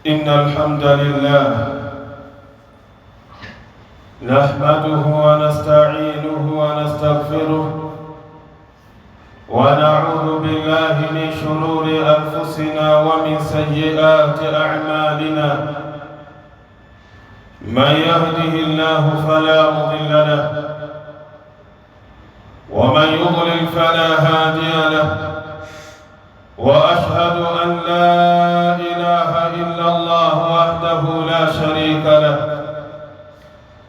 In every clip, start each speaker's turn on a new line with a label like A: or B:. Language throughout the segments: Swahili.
A: إن الحمد لله نحمده ونستعينه ونستغفره ونعوذ بالله من شرور أنفسنا ومن سيئات أعمالنا. من يهده الله فلا مضل له ومن يضلل فلا هادي له. وأشهد أن لا إله إلا الله وحده لا شريك له،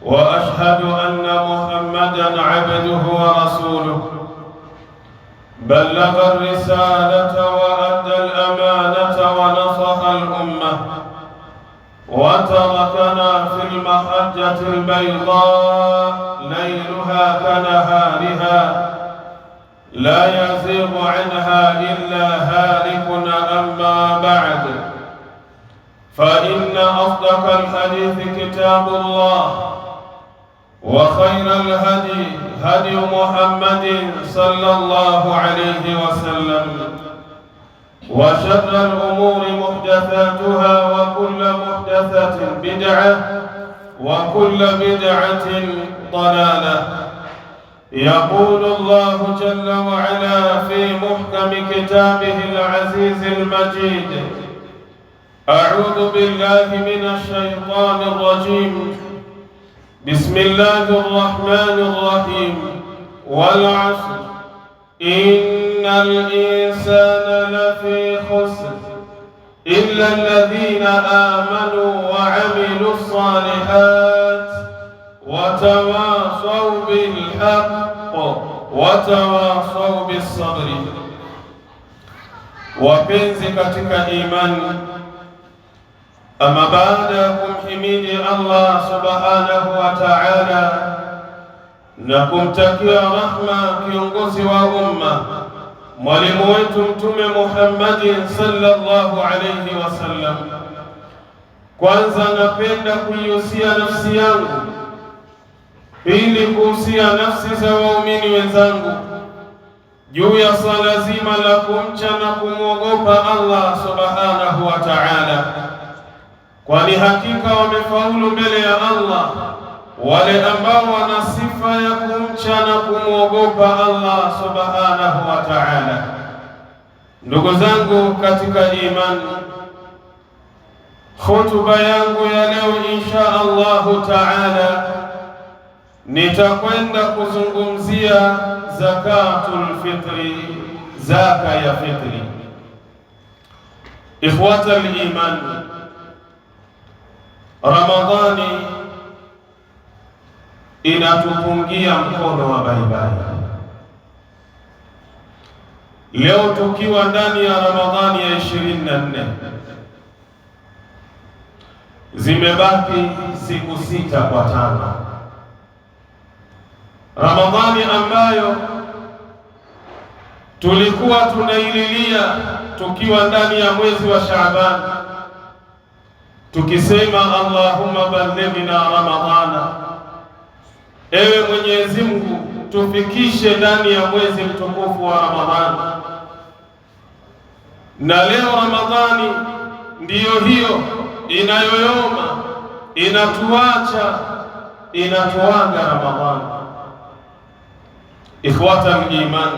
A: وأشهد أن محمدًا عبده ورسوله، بلغ الرسالة وأدى الأمانة ونصح الأمة، وتركنا في المحجة البيضاء ليلها كنهارها لا يزيغ عنها إلا هالك. أما بعد، فإن أصدق الحديث كتاب الله، وخير الهدي هدي محمد صلى الله عليه وسلم، وشر الأمور محدثاتها، وكل محدثة بدعة، وكل بدعة ضلالة. يقول الله جل وعلا في محكم كتابه العزيز المجيد: أعوذ بالله من الشيطان الرجيم، بسم الله الرحمن الرحيم. والعصر إن الإنسان لفي خسر إلا الذين آمنوا وعملوا الصالحات وتواصوا بالحق وتواصوا بالصبر. Wapenzi katika imani, ama baada ya kumhimidi Allah subhanahu wa ta'ala na kumtakia rahma kiongozi wa umma, mwalimu wetu Mtume Muhammad sallallahu alayhi wasallam, kwanza napenda kuihusia nafsi yangu ili kuhusia nafsi za waumini wenzangu juu ya swala zima la kumcha na kumwogopa Allah subhanahu wa ta'ala, kwani hakika wamefaulu mbele ya Allah wale ambao wana sifa ya kumcha na kumwogopa Allah subhanahu wa ta'ala. Ndugu zangu katika imani, hotuba yangu ya leo insha Allahu ta'ala nitakwenda kuzungumzia zakatul fitri, zaka ya fitri. Ikhwatal iman, Ramadhani inatupungia mkono wa baibai. Leo tukiwa ndani ya Ramadhani ya 24, zimebaki siku 6 kwa 5. Ramadhani ambayo tulikuwa tunaililia tukiwa ndani ya mwezi wa Shaaban, tukisema Allahumma ballighna Ramadhana, ewe Mwenyezi Mungu tufikishe ndani ya mwezi mtukufu wa Ramadhani. Na leo Ramadhani ndiyo hiyo inayoyoma, inatuacha, inatuaga Ramadhani. Ikhwata al-iman,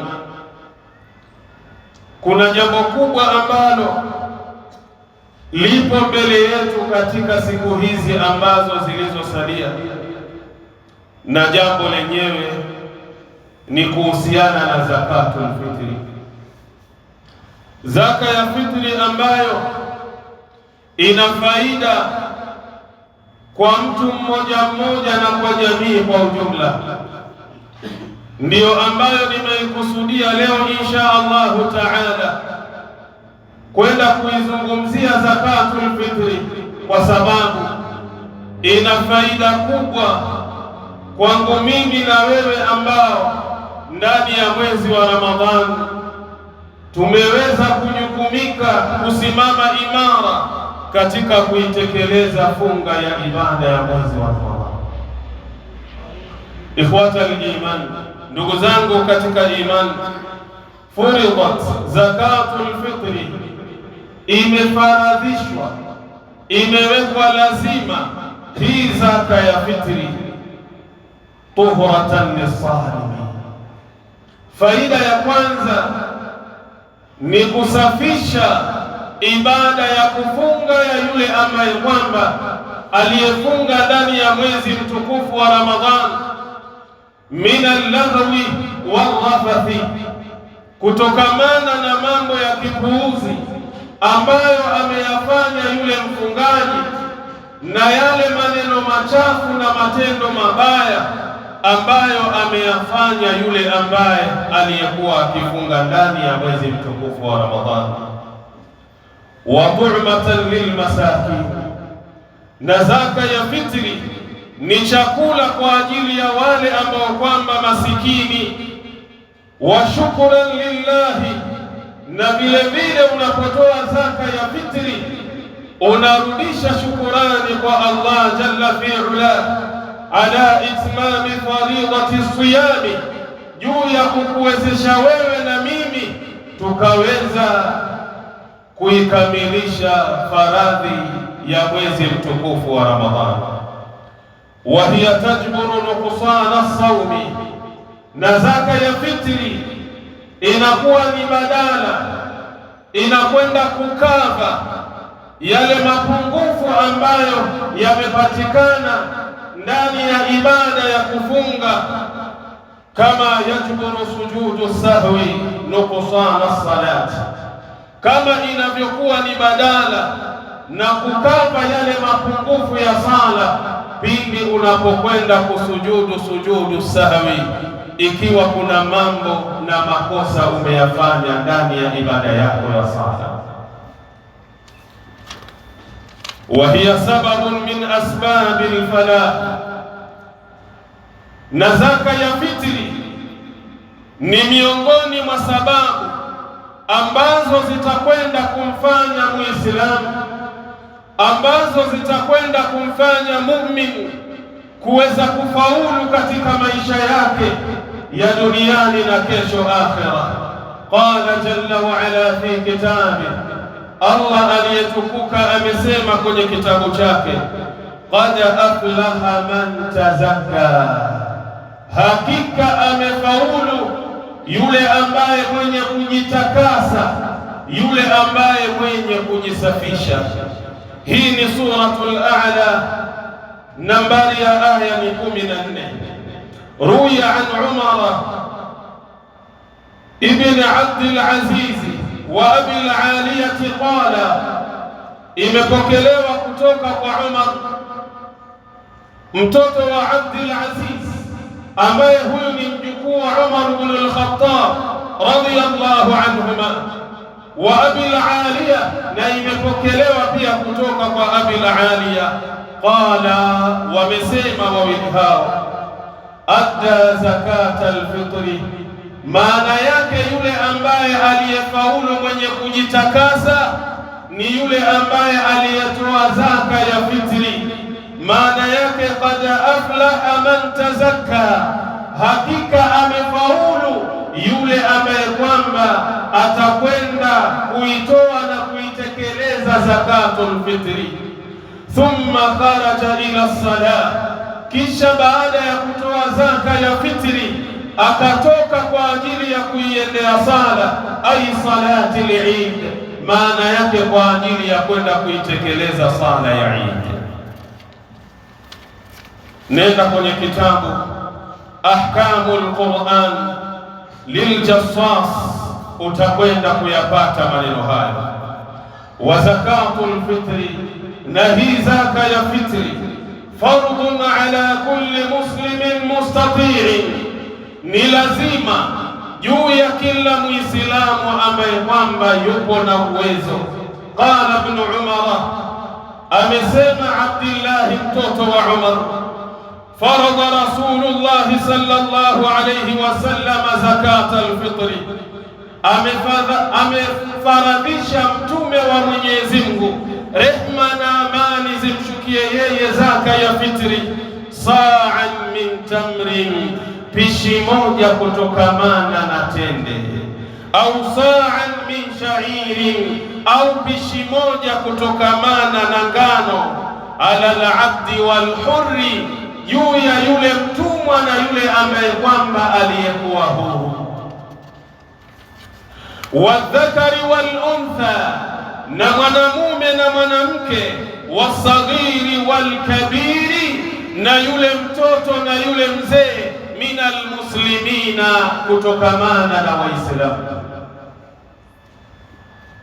A: kuna jambo kubwa ambalo lipo mbele yetu katika siku hizi ambazo zilizosalia, na jambo lenyewe ni kuhusiana na zakatul fitri. Zaka ya fitri ambayo ina faida kwa mtu mmoja mmoja na kwa jamii kwa ujumla, ndiyo ambayo nimeikusudia leo insha Allahu ta'ala kwenda kuizungumzia zakatul fitri, kwa sababu ina faida kubwa kwangu mimi na wewe ambao ndani ya mwezi wa Ramadhani tumeweza kujukumika kusimama imara katika kuitekeleza funga ya ibada ya mwezi wa Ramadhani. Ikhwata al-iman, ndugu zangu katika imani, furidat zakatul fitri, imefaradhishwa imewekwa lazima hii zaka ya fitri, tuhuratan lis-saimi. Faida ya kwanza ni kusafisha ibada ya kufunga ya yule ambaye kwamba aliyefunga ndani ya mwezi mtukufu wa Ramadhani, min al-laghwi wal-rafathi, kutokamana na mambo ya kipuuzi ambayo ameyafanya yule mfungaji na yale maneno machafu na matendo mabaya ambayo ameyafanya yule ambaye aliyekuwa akifunga ndani ya mwezi mtukufu wa Ramadhani. Wa tu'matan lilmasakin, na zaka ya fitri ni chakula kwa ajili ya wale ambao kwamba masikini. Wa shukran lillahi, na vile vile unapotoa zaka ya fitri unarudisha shukurani kwa Allah jalla fi'ala ala itmami faridati siyami, juu ya kukuwezesha wewe na mimi tukaweza kuikamilisha faradhi ya mwezi mtukufu wa Ramadhani. Wa hiya tajburu nuqsana as-sawmi, na zaka ya fitri inakuwa ni badala, inakwenda kukava yale mapungufu ambayo yamepatikana ndani ya ibada ya kufunga, kama yajburu sujudu sahwi nuqsana as-salat, kama inavyokuwa ni badala na kukava yale mapungufu ya sala pindi unapokwenda kusujudu sujudu sahwi, ikiwa kuna mambo na makosa umeyafanya ndani ya ibada yako ya sala. Wa hiya sababun min asbabil falah, na zaka ya fitri ni miongoni mwa sababu ambazo zitakwenda kumfanya Muislamu, ambazo zitakwenda kumfanya muumini kuweza kufaulu katika maisha yake ya duniani na kesho akhira. Qala jalla wa ala fi kitabi, Allah aliyetukuka amesema kwenye kitabu chake, qad aflaha man tazakka, hakika amefaulu yule ambaye mwenye kujitakasa, yule ambaye mwenye kujisafisha. Hii ni suratul A'la, nambari ya aya ni 14. Ruya an Umar ibn Abd al-Aziz wa Abi al-Aliyah qala, imepokelewa kutoka kwa Umar mtoto wa Abd al-Aziz ambaye huyu ni mjukuu wa Umar ibn al-Khattab radiyallahu anhuma, wa Abi al-Aliyah, na imepokelewa pia kutoka kwa Abi al-Aliyah qala, wamesema wawili hao, adda zakata al-fitri, maana yake yule ambaye aliyefaulu mwenye kujitakasa ni yule ambaye aliyetoa zaka ya fitri. Maana yake qad aflaha man tazakka, hakika amefaulu yule ambaye kwamba atakwenda kuitoa na kuitekeleza zakatul fitri. Thumma kharaja ila salah, kisha baada ya kutoa zaka ya fitri akatoka kwa ajili ya kuiendea sala, ai salati al-Eid, maana yake kwa ajili ya kwenda kuitekeleza sala ya Eid. Nenda kwenye kitabu Ahkamul Quran liljassas, utakwenda kuyapata maneno haya. Wa zakatul fitri, na hii zaka ya fitri, fardun ala kulli muslimin mustati'in, ni lazima juu ya kila Muislamu ambaye kwamba yupo na uwezo. Qala ibn Umar, amesema Abdullah mtoto wa Umar, farada Rasulullah sallallahu alayhi wasallam zakat al-fitri, amefaradhisha mtume wa Mwenyezi Mungu, rehma na amani zimshukie yeye, zaka ya fitri, sa'an min tamrin, pishi moja kutokamana na tende, au sa'an min shairi, au pishi moja kutokamana na ngano, ala al-abdi wal hurri, juu ya yule mtumwa na yule ambaye kwamba aliyekuwa huru, wadhakari wal untha, na mwanamume na mwanamke, wasaghiri wal kabiri, na yule mtoto na yule mzee, minal muslimina, kutokamana na Waislamu.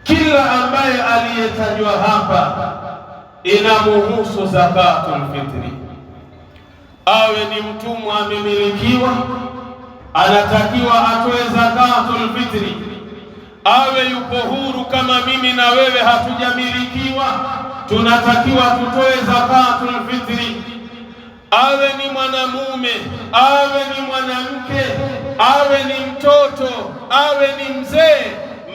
A: Kila ambaye aliyetajwa hapa inamuhusu zakatul fitri. Awe ni mtumwa amemilikiwa, anatakiwa atoe zakatul fitri. Awe yupo huru kama mimi na wewe hatujamilikiwa, tunatakiwa tutoe zakatul fitri. Awe ni mwanamume, awe ni mwanamke, awe ni mtoto, awe ni mzee,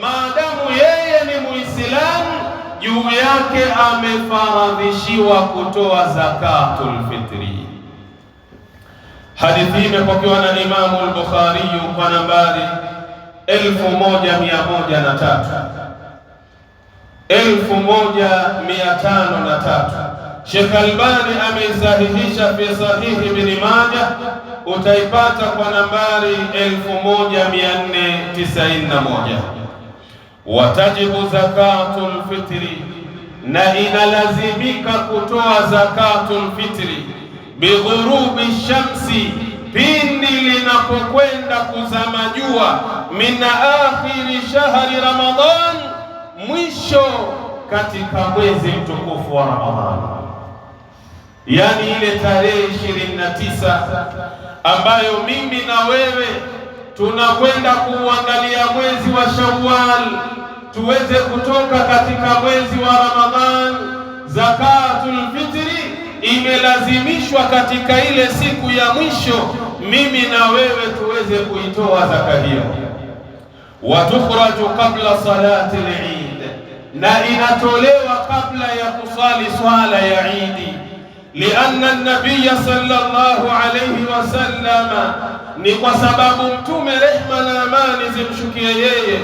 A: maadamu yeye ni Muislamu, juu yake amefaradhishiwa kutoa zakatul fitri. Hadithi imepokewa na Imamu al-Bukhari kwa nambari 1103, 1503. Sheikh Albani ameisahihisha fi Sahihi Ibn Majah, utaipata kwa nambari 1491. Watajibu zakatul fitri, na inalazimika kutoa zakatul fitri, bighurubi shamsi, pindi linapokwenda kuzama jua, min akhiri shahri Ramadhan, mwisho katika mwezi mtukufu wa Ramadhani, yani ile tarehe 29 ambayo mimi na wewe tunakwenda kuangalia mwezi wa Shawwal, tuweze kutoka katika mwezi wa Ramadhan. Zakatul fitri imelazimishwa katika ile siku ya mwisho, mimi na wewe tuweze kuitoa zaka hiyo. Watukhraju qabla salati al-Eid, na inatolewa kabla ya kusali swala ya Eid. Lianna an-nabiy sallallahu alayhi wasallam, ni kwa sababu mtume rehma na amani zimshukie yeye,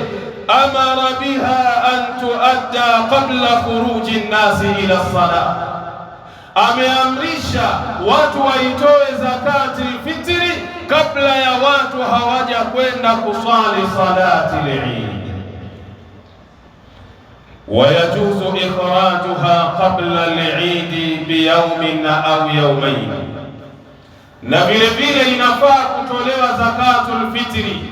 A: amara biha an tuadda qabla khuruji an-nasi ila as-salah, ameamrisha watu waitoe zakati al-fitri kabla ya watu hawaja kwenda kusali salati al-Eid. ويجوز إخراجها قبل العيد بيوم أو يومين, na vile vile inafaa kutolewa zakatul fitri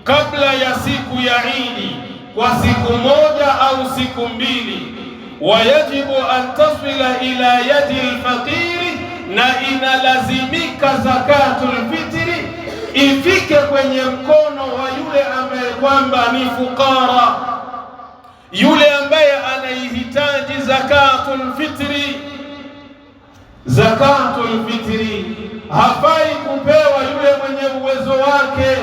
A: kabla ya siku ya Eid kwa siku moja au siku mbili. Wayajibu an tasila ila yadi al-faqiri, na inalazimika zakatul fitri ifike kwenye mkono wa yule ambaye kwamba ni fukara, yule ambaye anaihitaji zakatul fitri. Zakatul fitri hafai kupewa yule mwenye uwezo wake,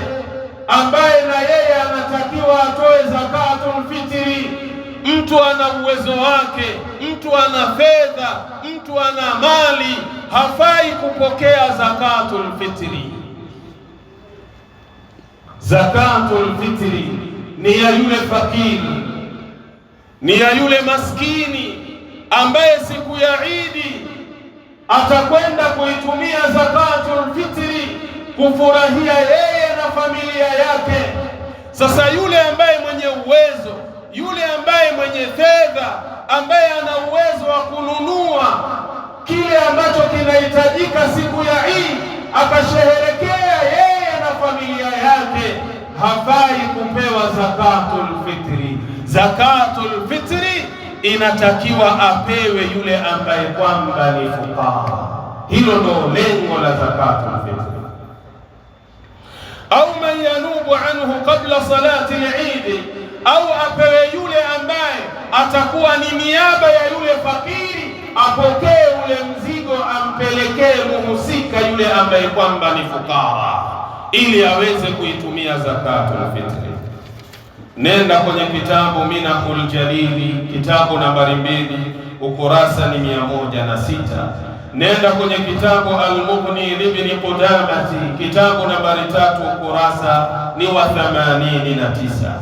A: ambaye na yeye anatakiwa atoe zakatul fitri. Mtu ana uwezo wake, mtu ana fedha, mtu ana mali, hafai kupokea zakatul fitri. Zakatul fitri ni ya yule fakiri, ni ya yule maskini ambaye siku ya Eid atakwenda kuitumia zakatul fitri kufurahia yeye na familia yake. Sasa yule ambaye mwenye uwezo, yule ambaye mwenye fedha, ambaye ana uwezo wa kununua kile ambacho kinahitajika siku ya Eid, akasherehekea yeye na familia yake, hafai kupewa zakatul fitri. Zakatul fitri inatakiwa apewe yule ambaye kwamba ni fukara. Hilo ndo lengo la zakatul fitri. Au man yanubu anhu qabla salati al-Eid, au apewe yule ambaye atakuwa ni niaba ya yule fakiri, apokee ule mzigo ampelekee muhusika yule ambaye kwamba ni fukara, ili aweze kuitumia zakatul fitri. Nenda kwenye kitabu Minahul Jalili, kitabu nambari 2, ukurasa ni 106. Nenda kwenye kitabu Al-Mughni Ibn Qudamati, kitabu nambari 3, ukurasa ni wa 89.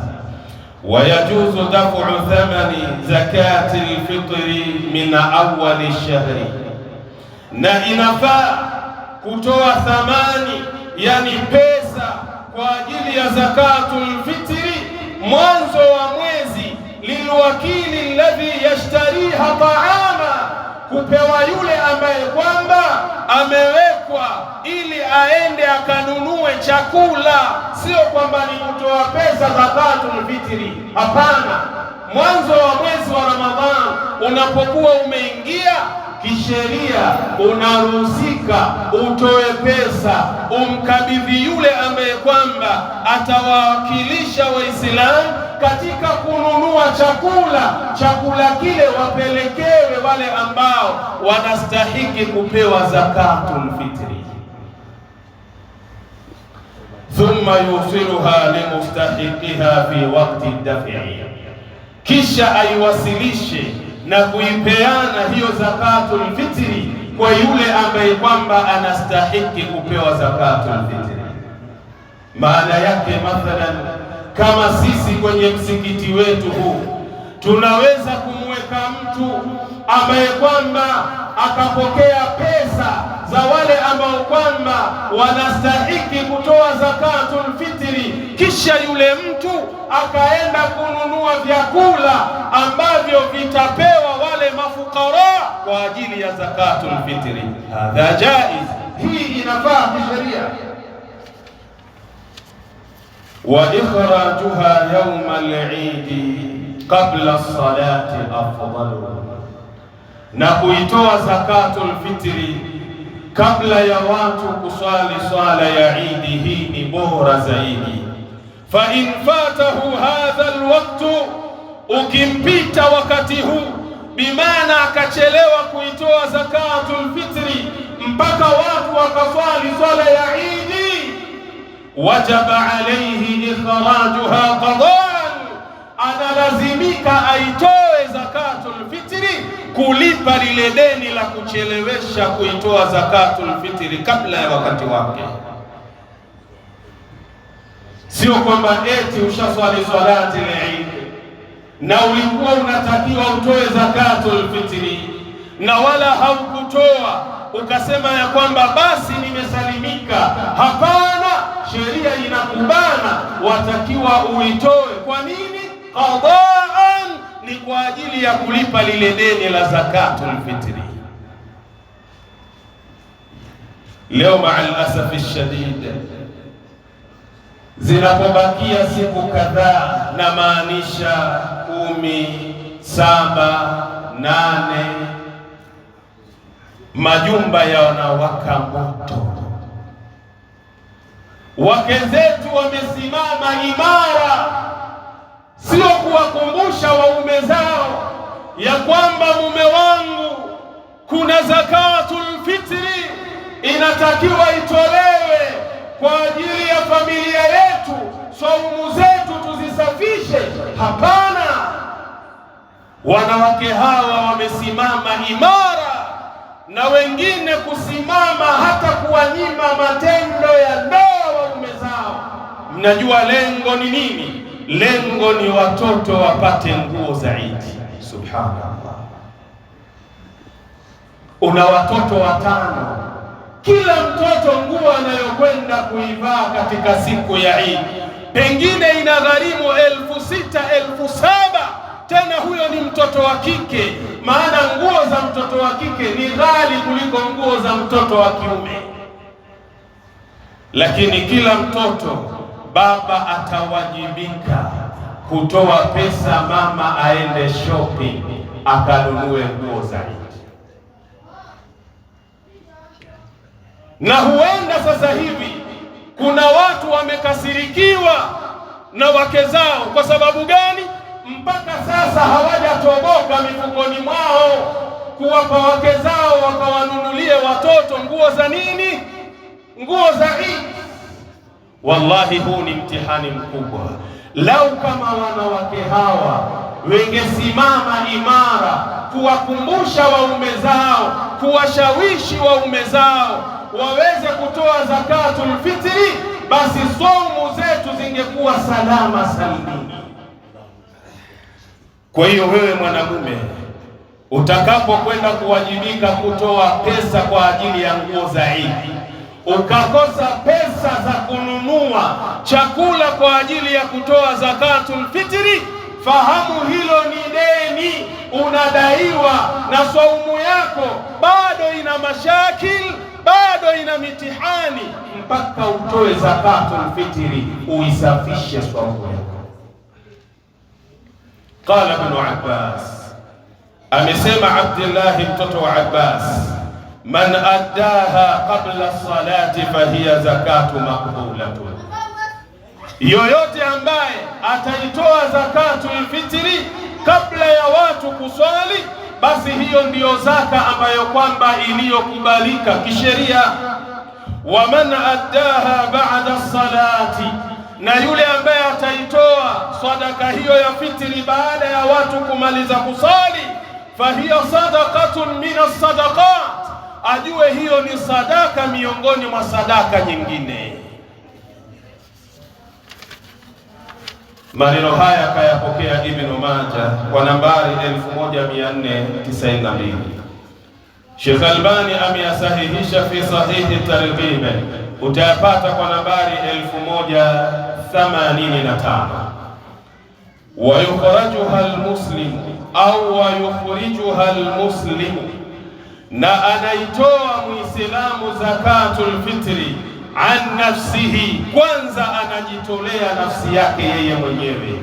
A: ويجوز دفع ثمن زكاة الفطر من أول الشهر، na inafaa kutoa thamani, yani pesa kwa ajili ya zakatul fitri mwanzo wa mwezi, lilwakili alladhi yashtariha ta'ama, kupewa yule ambaye kwamba amewekwa ili aende akanunue chakula, sio kwamba ni kutoa pesa zakatul fitri. Hapana, mwanzo wa mwezi wa Ramadhani unapokuwa umeingia kisheria, unaruhusika utoe pesa umkabidhi yule ambaye kwamba atawakilisha Waislamu katika kununua chakula kile wapelekewe wale ambao wanastahiki kupewa zakatul fitri. Thumma yusiluha limustahiqiha fi waqti daf'i, kisha aiwasilishe na kuipeana hiyo zakatul fitri kwa yule ambaye kwamba anastahiki kupewa zakatul fitri. Maana yake mathalan, kama sisi kwenye msikiti wetu huu tunaweza kumweka mtu ambaye kwamba akapokea pesa za wale ambao kwamba wanastahiki kutoa zakatul fitri, kisha yule mtu akaenda kununua vyakula ambavyo vitapewa wale mafukara kwa ajili ya zakatul fitri. Hadha jaiz, hii inafaa kisheria. Wa ikhrajuha yawm al-eid qabla as-salati afdalu, na kuitoa zakatul fitri kabla ya watu kuswali swala ya Eid, hii ni bora zaidi. Fa in fatahu hadha alwaqtu, ukimpita wakati huu, bimaana akachelewa kuitoa zakatul fitri mpaka watu wakaswali swala ya Eid, wajaba alayhi ikhrajuha qadaan, analazimika aitoe zakatul fitri, kulipa lile deni la kuchelewesha kuitoa zakatul fitri kabla ya wakati wake. Sio kwamba eti ushaswali salati al-Eid na ulikuwa unatakiwa utoe zakatul fitri na wala haukutoa, ukasema ya kwamba basi nimesalimika. Hapana, sheria inakubana, watakiwa uitoe. Kwa nini? Qadaan, ni kwa ajili ya kulipa lile deni la zakatul fitri. Leo ma'al asafi shadid, zinapobakia siku kadhaa, na maanisha 10, 7, 8, majumba yanawaka moto. Wake zetu wamesimama imara, sio kuwakumbusha waume zao ya kwamba mume wangu, kuna zakatul fitri inatakiwa itolewe kwa ajili ya familia yetu, saumu zetu tuzisafishe. Hapana, wanawake hawa wamesimama imara, na wengine kusimama hata kuwanyima matendo ya ndoa waume zao. Mnajua lengo ni nini? Lengo ni watoto wapate nguo zaidi. Subhanallah, una watoto 5, kila mtoto nguo anayokwenda kuivaa katika siku ya Eid pengine inagharimu 6,000, 7,000. Tena huyo ni mtoto wa kike, maana nguo za mtoto wa kike ni ghali kuliko nguo za mtoto wa kiume. Lakini kila mtoto, baba atawajibika kutoa pesa, mama aende shopping akanunue nguo zaidi. Na huenda sasa hivi kuna watu wamekasirikiwa na wake zao. Kwa sababu gani? Mpaka sasa hawajatoboka mifukoni mwao kuwapa wake zao wakawanunulie watoto nguo za nini? Nguo za Eid. Wallahi, huu ni mtihani mkubwa. Lau kama wanawake hawa wengesimama imara kuwakumbusha waume zao, kuwashawishi waume zao waweze kutoa zakatul fitri, basi saumu zetu zingekuwa salama salimini. Kwa hiyo wewe mwanamume, utakapokwenda kuwajibika kutoa pesa kwa ajili ya nguo za Idi, ukakosa pesa za kununua chakula kwa ajili ya kutoa zakatul fitri, fahamu hilo ni deni unadaiwa, na saumu yako bado ina mashakil, bado ina mitihani, mpaka utoe zakatul fitri, uisafishe saumu yako. Qala Ibn Abbas, amesema Abdullah mtoto wa Abbas, man addaha qabla salati fahiya zakatu maqbulatun, yoyote ambaye ataitoa zakatul fitri kabla ya watu kuswali, basi hiyo ndiyo zaka ambayo kwamba iliyokubalika kisheria. Wa man addaha ba'da salati, na yule ambaye ataitoa sadaka hiyo ya fitri baada ya watu kumaliza kusali, fahiya sadaqatun min as-sadaqat, ajue hiyo ni sadaka miongoni mwa sadaka nyingine. Maneno haya kayapokea Ibn Majah kwa nambari 1492. Sheikh Albani ameyasahihisha fi sahihi targhib, utayapata kwa nambari 1085. Wa yukhrajuha almuslim au wa yukhrijuha almuslim, na anaitoa muislamu zakatul fitri an nafsihi, kwanza anajitolea nafsi yake yeye mwenyewe.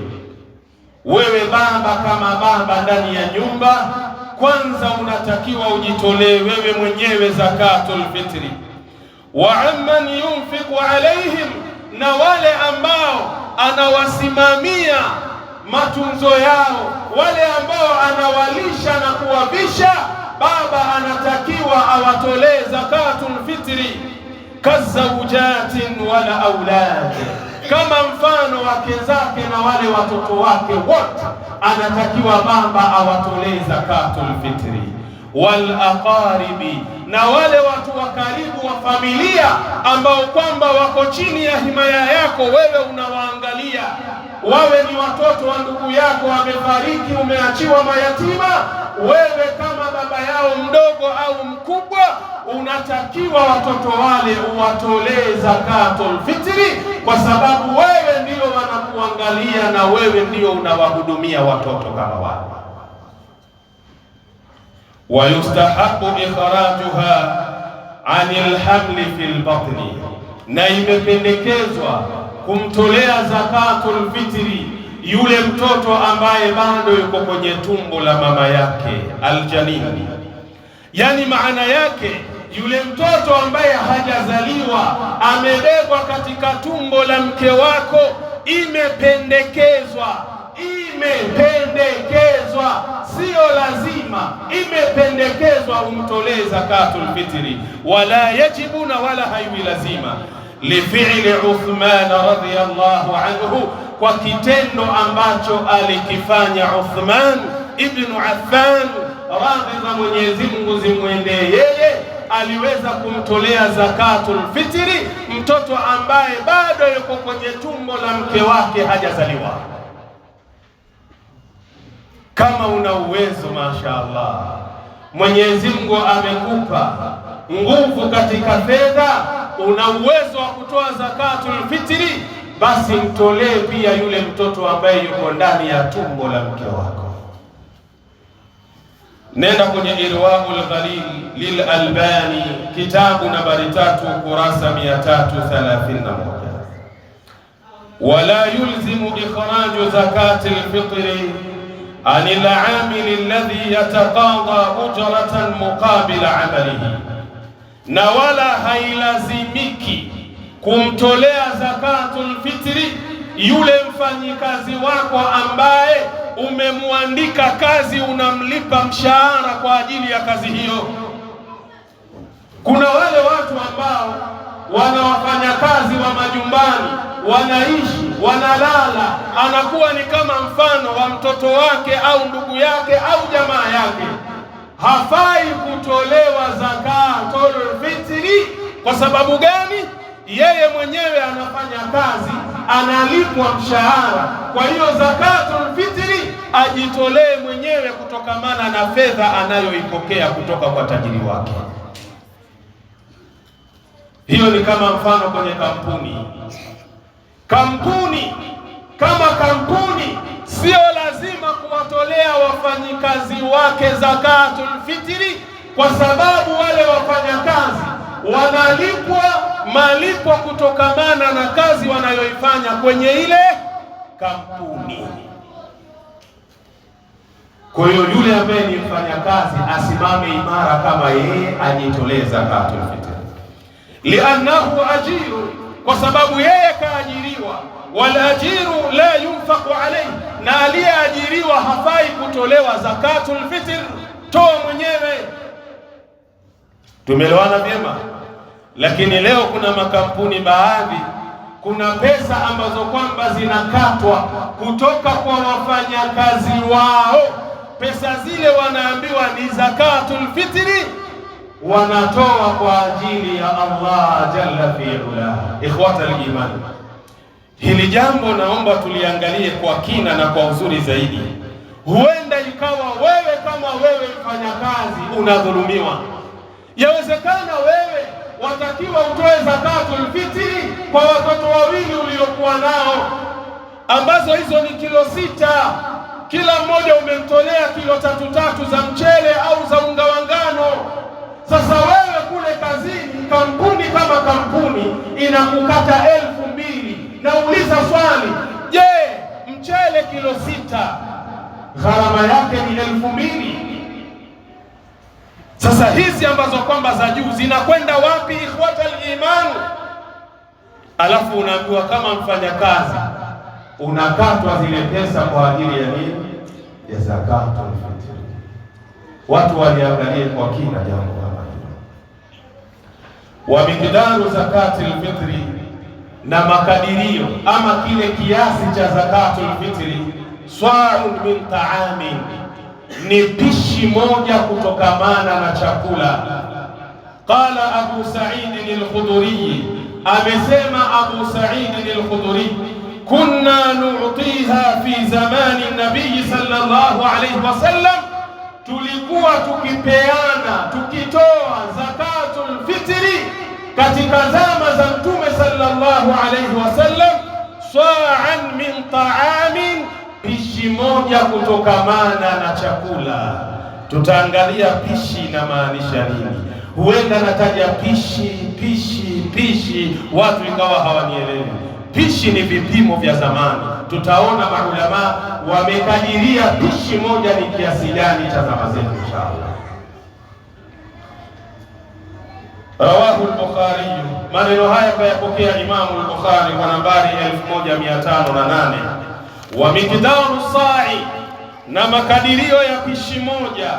A: Wewe baba, kama baba ndani ya nyumba, kwanza unatakiwa ujitolee wewe mwenyewe zakatul fitri. Wa amman yunfiqu alaihim, na wale ambao anawasimamia matunzo yao, wale ambao anawalisha na kuwavisha, baba anatakiwa awatolee zakatul fitri. Kazawjatin wala aulad, kama mfano wake zake na wale watoto wake wote anatakiwa baba awatolee zakatul fitri. Wal aqaribi, na wale watu wa karibu wa familia ambao kwamba wako chini ya himaya yako, wewe unawaangalia, wawe ni watoto wa ndugu yako wamefariki, umeachiwa mayatima, wewe kama baba yao mdogo au mkubwa, unatakiwa watoto wale uwatolee zakatul fitri, kwa sababu wewe ndio wanakuangalia na wewe ndio unawahudumia watoto kama wale. Wa yustahabu ikhrajuha anil hamli fil batni, na imependekezwa kumtolea zakatul fitri yule mtoto ambaye bado yuko kwenye tumbo la mama yake, aljanini. Yani maana yake yule mtoto ambaye hajazaliwa, amebebwa katika tumbo la mke wako, imependekezwa, sio lazima, imependekezwa umtolee zakatul fitri. Wala yajibu, na wala haiwi lazima, lifi'li Uthman radhiyallahu anhu, kwa kitendo ambacho alikifanya Uthman ibn Affan, radhi za Mwenyezi Mungu zimwendee yeye, aliweza kumtolea zakatul fitri mtoto ambaye bado yuko kwenye tumbo la mke wake, hajazaliwa. Kama una uwezo, mashaallah, Mwenyezi Mungu amekupa nguvu katika fedha, una uwezo wa kutoa zakatul fitri, basi mtolee pia yule mtoto ambaye yuko ndani ya tumbo la mke wako. Nenda kwenye Irwaul Ghalil lil Albani, kitabu nambari 3 kurasa 331. Wala yulzimu ikhraju zakatil fitri anil amil alladhi yataqada ujratan muqabila amalihi, na wala hailazimiki kumtolea zakatul fitri yule mfanyikazi wako ambaye umemwandika kazi, unamlipa mshahara kwa ajili ya kazi hiyo. Kuna wale watu ambao wanawafanya kazi wa majumbani, wanaishi, wanalala, anakuwa ni kama mfano wa mtoto wake au ndugu yake au jamaa yake. Hafai kutolewa zakatul fitri. Kwa sababu gani? Yeye mwenyewe anafanya kazi, analipwa mshahara. Kwa hiyo zakatul fitri ajitolee mwenyewe kutokamana na fedha anayoipokea kutoka kwa tajiri wake. Hiyo ni kama mfano kwenye kampuni kama kampuni sio lazima kuwatolea wafanyikazi wake zakatul fitri, kwa sababu wale wafanyakazi wanalipwa malipo kutokamana na kazi wanayoifanya kwenye ile kampuni. Kwa hiyo yule ambaye ni mfanyakazi asimame imara kama yeye, ajitolee zakatul fitri, liannahu ajiru, kwa sababu yeye kaajiriwa. Wal ajiru la yunfaqu alayhi, na aliyeajiriwa hafai kutolewa zakatul fitr, toa mwenyewe. Tumeelewana vyema? Lakini leo kuna makampuni baadhi, kuna pesa ambazo kwamba zinakatwa kutoka kwa wafanyakazi wao. Pesa zile wanaambiwa ni zakatul fitri, wanatoa kwa ajili ya Allah jalla fi'ala. Ikhwata al-iman, hili jambo naomba tuliangalie kwa kina na kwa uzuri zaidi. Huenda ikawa wewe kama wewe mfanyakazi unadhulumiwa. Yawezekana wewe watakiwa utoe zakatul fitri kwa watoto wawili uliokuwa nao, ambazo hizo ni kilo 6, kila mmoja umemtolea kilo 3 za mchele au za unga wa ngano. Sasa wewe kule kazini, kampuni kama kampuni inakukata 2,000. Nauliza swali, je, mchele kilo 6 gharama yake ni 2,000? Sasa hizi ambazo kwamba za juu zinakwenda wapi, ikhwata al-iman? Alafu unaambiwa kama mfanyakazi unakatwa zile pesa kwa ajili ya nini? Ya zakatul fitr. Watu waliangalie kwa kina jambo kama hilo. Wa miqdaru zakatul fitri, na makadirio ama kile kiasi cha zakatul fitri, sa'un min ta'amin, ni pishi moja kutokamana na chakula. Qala Abu Sa'id al-Khudri, amesema Abu Sa'id al-Khudri, kunna nu'tiha fi zamani nabii sallallahu alayhi wasallam, tulikuwa tukipeana tukitoa zakatul fitri katika zama za Mtume sallallahu alayhi wasallam, sa'an min ta'amin, pishi moja kutokamana na chakula. Tutaangalia pishi inamaanisha nini. Huenda nataja pishi watu ikawa hawanielewi. Pishi ni vipimo vya zamani. Tutaona maulama wamekadiria pishi moja ni kiasi gani cha zama zetu inshallah. Rawahu al-Bukhari, maneno haya kayapokea Imamu al-Bukhari kwa nambari 1508. Wa miqdaru sa'i, na makadirio ya pishi moja,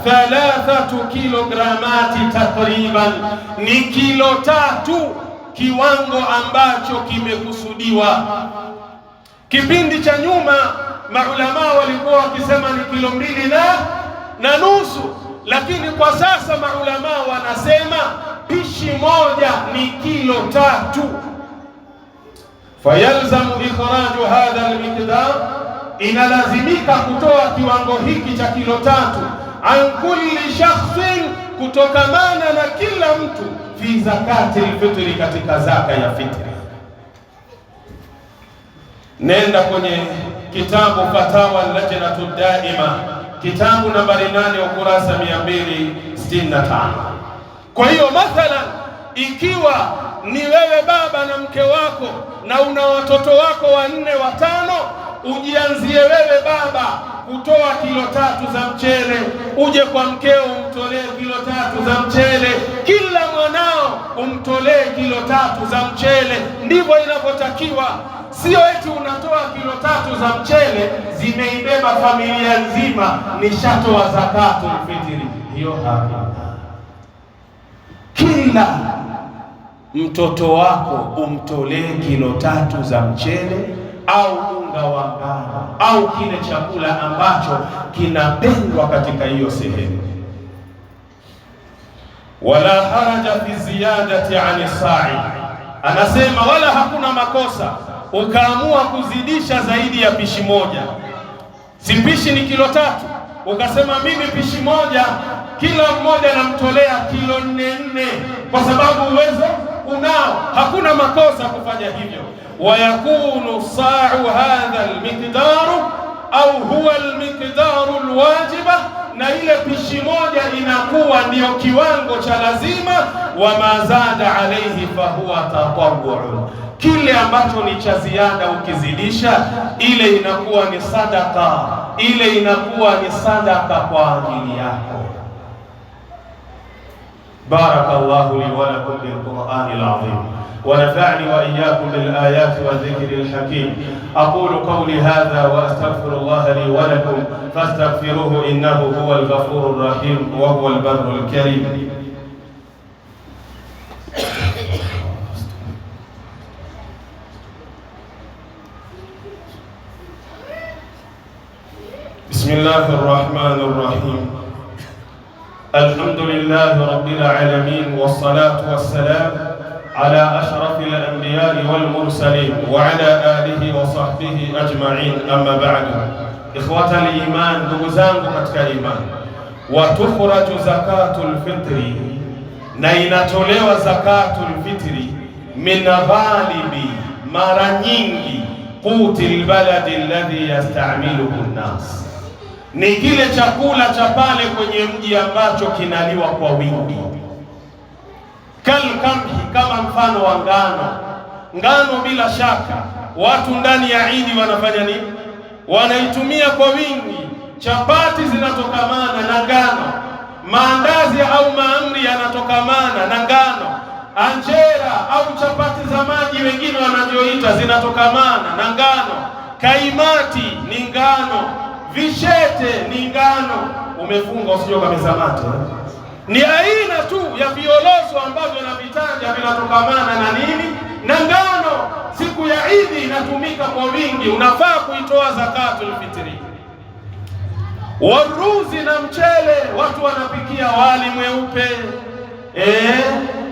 A: 3 kilogramati takriban, ni kilo 3, kiwango ambacho kimekusudiwa. Kipindi cha nyuma maulama walikuwa wakisema ni kilo 2.5, lakini kwa sasa maulama wanasema pishi moja ni kilo 3. Fayalzamu ikhraju hadha almiqdar, inalazimika kutoa kiwango hiki cha kilo 3 an kulli shakhsin, kutokamana na kila mtu, fi zakati alfitri, katika zaka ya fitri. Nenda kwenye kitabu Fatawa Lajnatu Daima, kitabu nambari 8 ukurasa 265. Kwa hiyo mathalan, ikiwa ni wewe baba na mke wako na una watoto wako 4 5, ujianzie wewe baba kutoa kilo 3 za mchele, uje kwa mkeo umtolee kilo 3 za mchele, kila mwanao umtolee kilo 3 za mchele. Ndivyo inavyotakiwa. Sio eti unatoa kilo 3 za mchele zimeibeba familia nzima, nishatoa zakatul fitri. Hiyo hapana. Kila mtoto wako umtolee kilo 3 za mchele au unga wa ngano au kile chakula ambacho kinapendwa katika hiyo sehemu. Wala haraja fi ziyadati ani sa'i, anasema wala hakuna makosa ukaamua kuzidisha zaidi ya pishi moja. Si pishi ni kilo 3, ukasema mimi pishi moja, kila mmoja namtolea kilo 4 kwa sababu uwezo unao, hakuna makosa kufanya hivyo. Wayakunu sa'u hadha almiqdaru au huwa almiqdaru alwajiba, na ile pishi moja inakuwa ndiyo kiwango cha lazima. Wa mazada alayhi fahuwa tatawwu, kile ambacho ni cha ziada ukizidisha, ile inakuwa ni sadaka, ile inakuwa ni sadaka kwa ajili yako. Barakallahu li wa lakum bil Qur'anil azim wa nafa'ni wa iyyakum bil ayati wa dhikril hakim. Aqulu qawli hadha wa astaghfirullaha li wa lakum fastaghfiruhu innahu huwal ghafurur rahim wa huwal barrul karim. Bismillahir rahmanir rahim. Alhamdulillahi rabbil alamin wassalatu wassalam ala ashrafil anbiya'i wal mursalin wa ala alihi wa sahbihi ajma'in, amma ba'du. Ikhwatal iman, ndugu zangu katika iman, wa tukhraju zakatul fitri, na inatolewa zakatul fitri min ghalibi, mara nyingi, qutil baladi alladhi yasta'miluhu an-nas, ni kile chakula cha pale kwenye mji ambacho kinaliwa kwa wingi. Kalkamhi, kama mfano wa ngano. Ngano bila shaka watu ndani ya Idi wanafanya nini? Wanaitumia kwa wingi. Chapati zinatokamana na ngano, maandazi au maamri yanatokamana na ngano, anjera au chapati za maji wengine wanavyoita zinatokamana na ngano, kaimati ni ngano, vishete ni ngano. Umefunga usije ukameza mate. Ni aina tu ya violozo ambavyo navitaja vinatokamana na nini? Na ngano. Siku ya Idi inatumika kwa wingi, unafaa kuitoa zakatul fitri. Waruzi na mchele, watu wanapikia wali mweupe,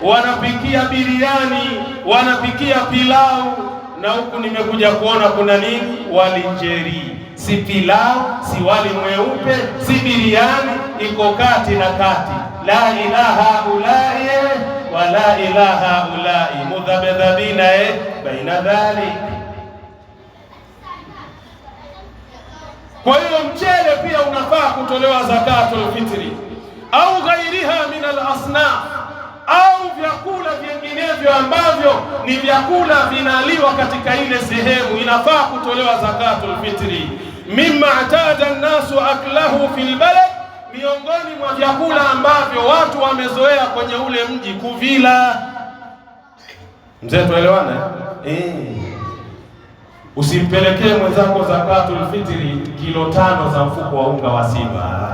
A: wanapikia biriani, wanapikia pilau, na huku nimekuja kuona kuna nini? Wali njeri. Si pilau, si wali mweupe, si biriani, iko kati na kati. La ilaha ulai wa la ilaha ulai mudhabdhabina baina dhalik. Kwa hiyo mchele pia unafaa kutolewa zakatul fitri, au ghairiha min al-asnaf, au vyakula vinginevyo ambavyo ni vyakula vinaliwa katika ile sehemu, inafaa kutolewa zakatul fitri. Mimma atada an-nasu aklahu fil balad, miongoni mwa vyakula ambavyo watu wamezoea kwenye ule mji kuvila. Mzee, tuelewane? Usimpelekee mwenzako zakatul fitri kilo 5 za mfuko wa unga wa Simba.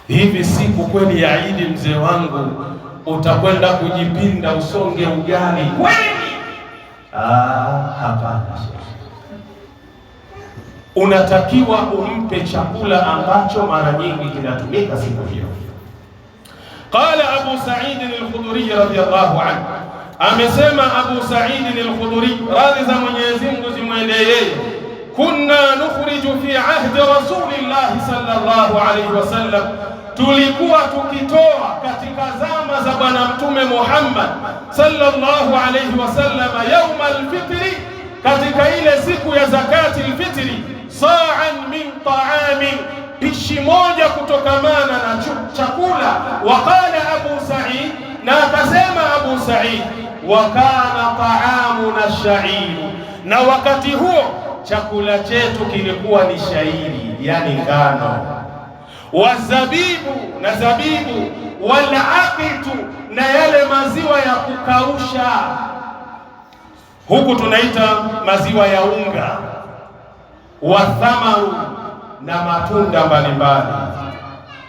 A: Hivi siku kweli ya Idi, mzee wangu, utakwenda kujipinda usonge ugali kweli? Hapana. Unatakiwa umpe chakula ambacho mara nyingi kinatumika siku hiyo. Qala Abu Sa'id al-Khudri radhiyallahu anhu, amesema Abu Sa'id al-Khudri, radhi za Mwenyezi Mungu zimwendee yeye, kunna nukhriju fi ahdi Rasulillah sallallahu alayhi wasallam, tulikuwa tukitoa katika zama za Bwana Mtume Muhammad sallallahu alayhi wasallam, yaum al-fitri, katika ile siku ya zakati al-fitri, sa'an min ta'amin, pishi moja kutokamana na chakula. Waqala Abu Sa'id, na akasema Abu Sa'id, wa kana ta'amuna sha'ir, na wakati huo chakula chetu kilikuwa ni shairi, yani ngano, wazabibu, na zabibu, walaqitu, na yale maziwa ya kukausha, huku tunaita maziwa ya unga, wathamaru, na matunda mbalimbali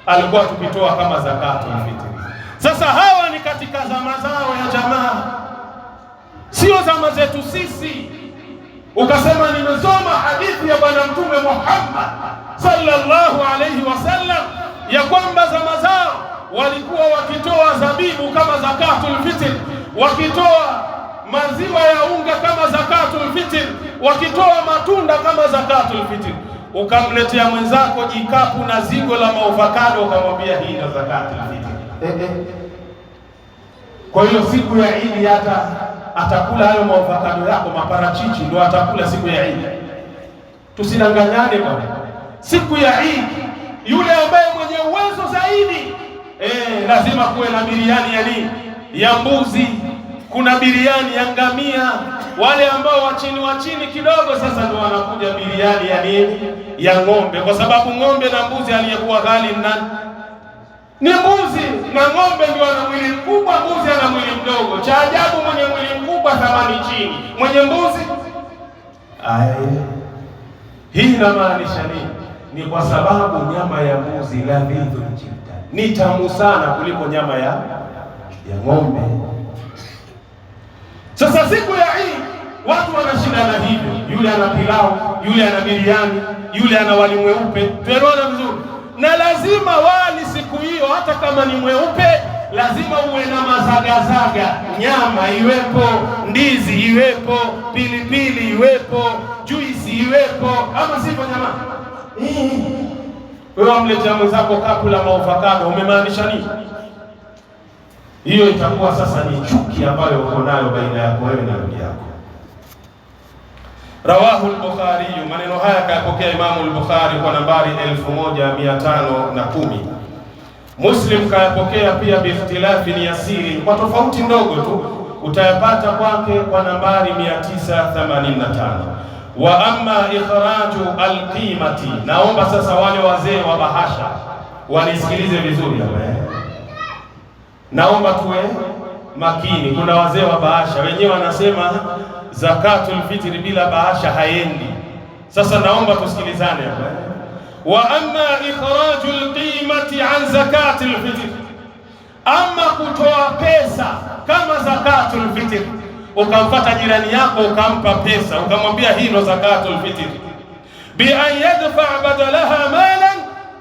A: alikuwa tukitoa kama zakatul fitri. Sasa hawa ni katika zama zao ya jamaa, sio zama zetu sisi. Ukasema nimesoma hadithi ya Bwana Mtume Muhammad sallallahu alayhi wasallam ya kwamba zama zao walikuwa wakitoa zabibu kama zakatul fitr, wakitoa maziwa ya unga kama zakatul fitr, wakitoa matunda kama zakatul fitr, ukamletea mwenzako jikapu na zigo la maovakado ukamwambia hii ndio zakatul fitr. Kwa hiyo siku ya Idi atakula hayo maovakado yako, maparachichi ndio atakula siku ya Idi. Tusidanganyane bwana. Siku ya Idi yule ambaye mwenye uwezo zaidi lazima kuwe na biriani ya nini? Ya mbuzi, kuna biriani ya ngamia. Wale ambao wa chini kidogo sasa ndio wanakuja biriani ya nini? Ya ng'ombe, kwa sababu ng'ombe na mbuzi aliyekuwa ghali nani? Ni mbuzi. Na ng'ombe ndio ana mwili mkubwa, mbuzi ana mwili mdogo. Cha ajabu, mwenye mwili mkubwa thamani chini, mwenye mbuzi. Hii inamaanisha nini? Ni kwa sababu nyama ya mbuzi ladhidhu jiddan, ni tamu sana kuliko nyama ya ng'ombe. Sasa siku ya Eid watu wanashindana hivyo, yule ana pilau, yule ana biriani, yule ana wali mweupe. Tuelewana vizuri. Na lazima wali siku hiyo, hata kama ni mweupe, lazima uwe na mazagazaga, nyama iwepo, ndizi iwepo, pilipili iwepo, juisi iwepo, ama sivyo nyama? Wewe amletea mwenzako kapu la maovakado, umemaanisha nini? Hiyo itakuwa sasa ni chuki ambayo uko nayo baina yako wewe na ndugu yako. Rawahu al-Bukhari, maneno haya kayapokea Imamu al-Bukhari kwa nambari 1510. Muslim kayapokea pia biikhtilafi ni yasiri, kwa tofauti ndogo tu, utayapata kwake kwa nambari 985. Wa amma ikhraju alqimati, naomba sasa wale wazee wa bahasha wanisikilize vizuri hapa. Naomba tuwe makini. Kuna wazee wa bahasha wenyewe wanasema zakatul fitri bila bahasha haendi. Sasa naomba tusikilizane hapa. Wa amma ikhraju alqimati an zakatul fitri, ama kutoa pesa kama zakatul fitri, ukamfuata jirani yako ukampa pesa ukamwambia hii ndo zakatul fitr, bi an yadfa badalaha malan,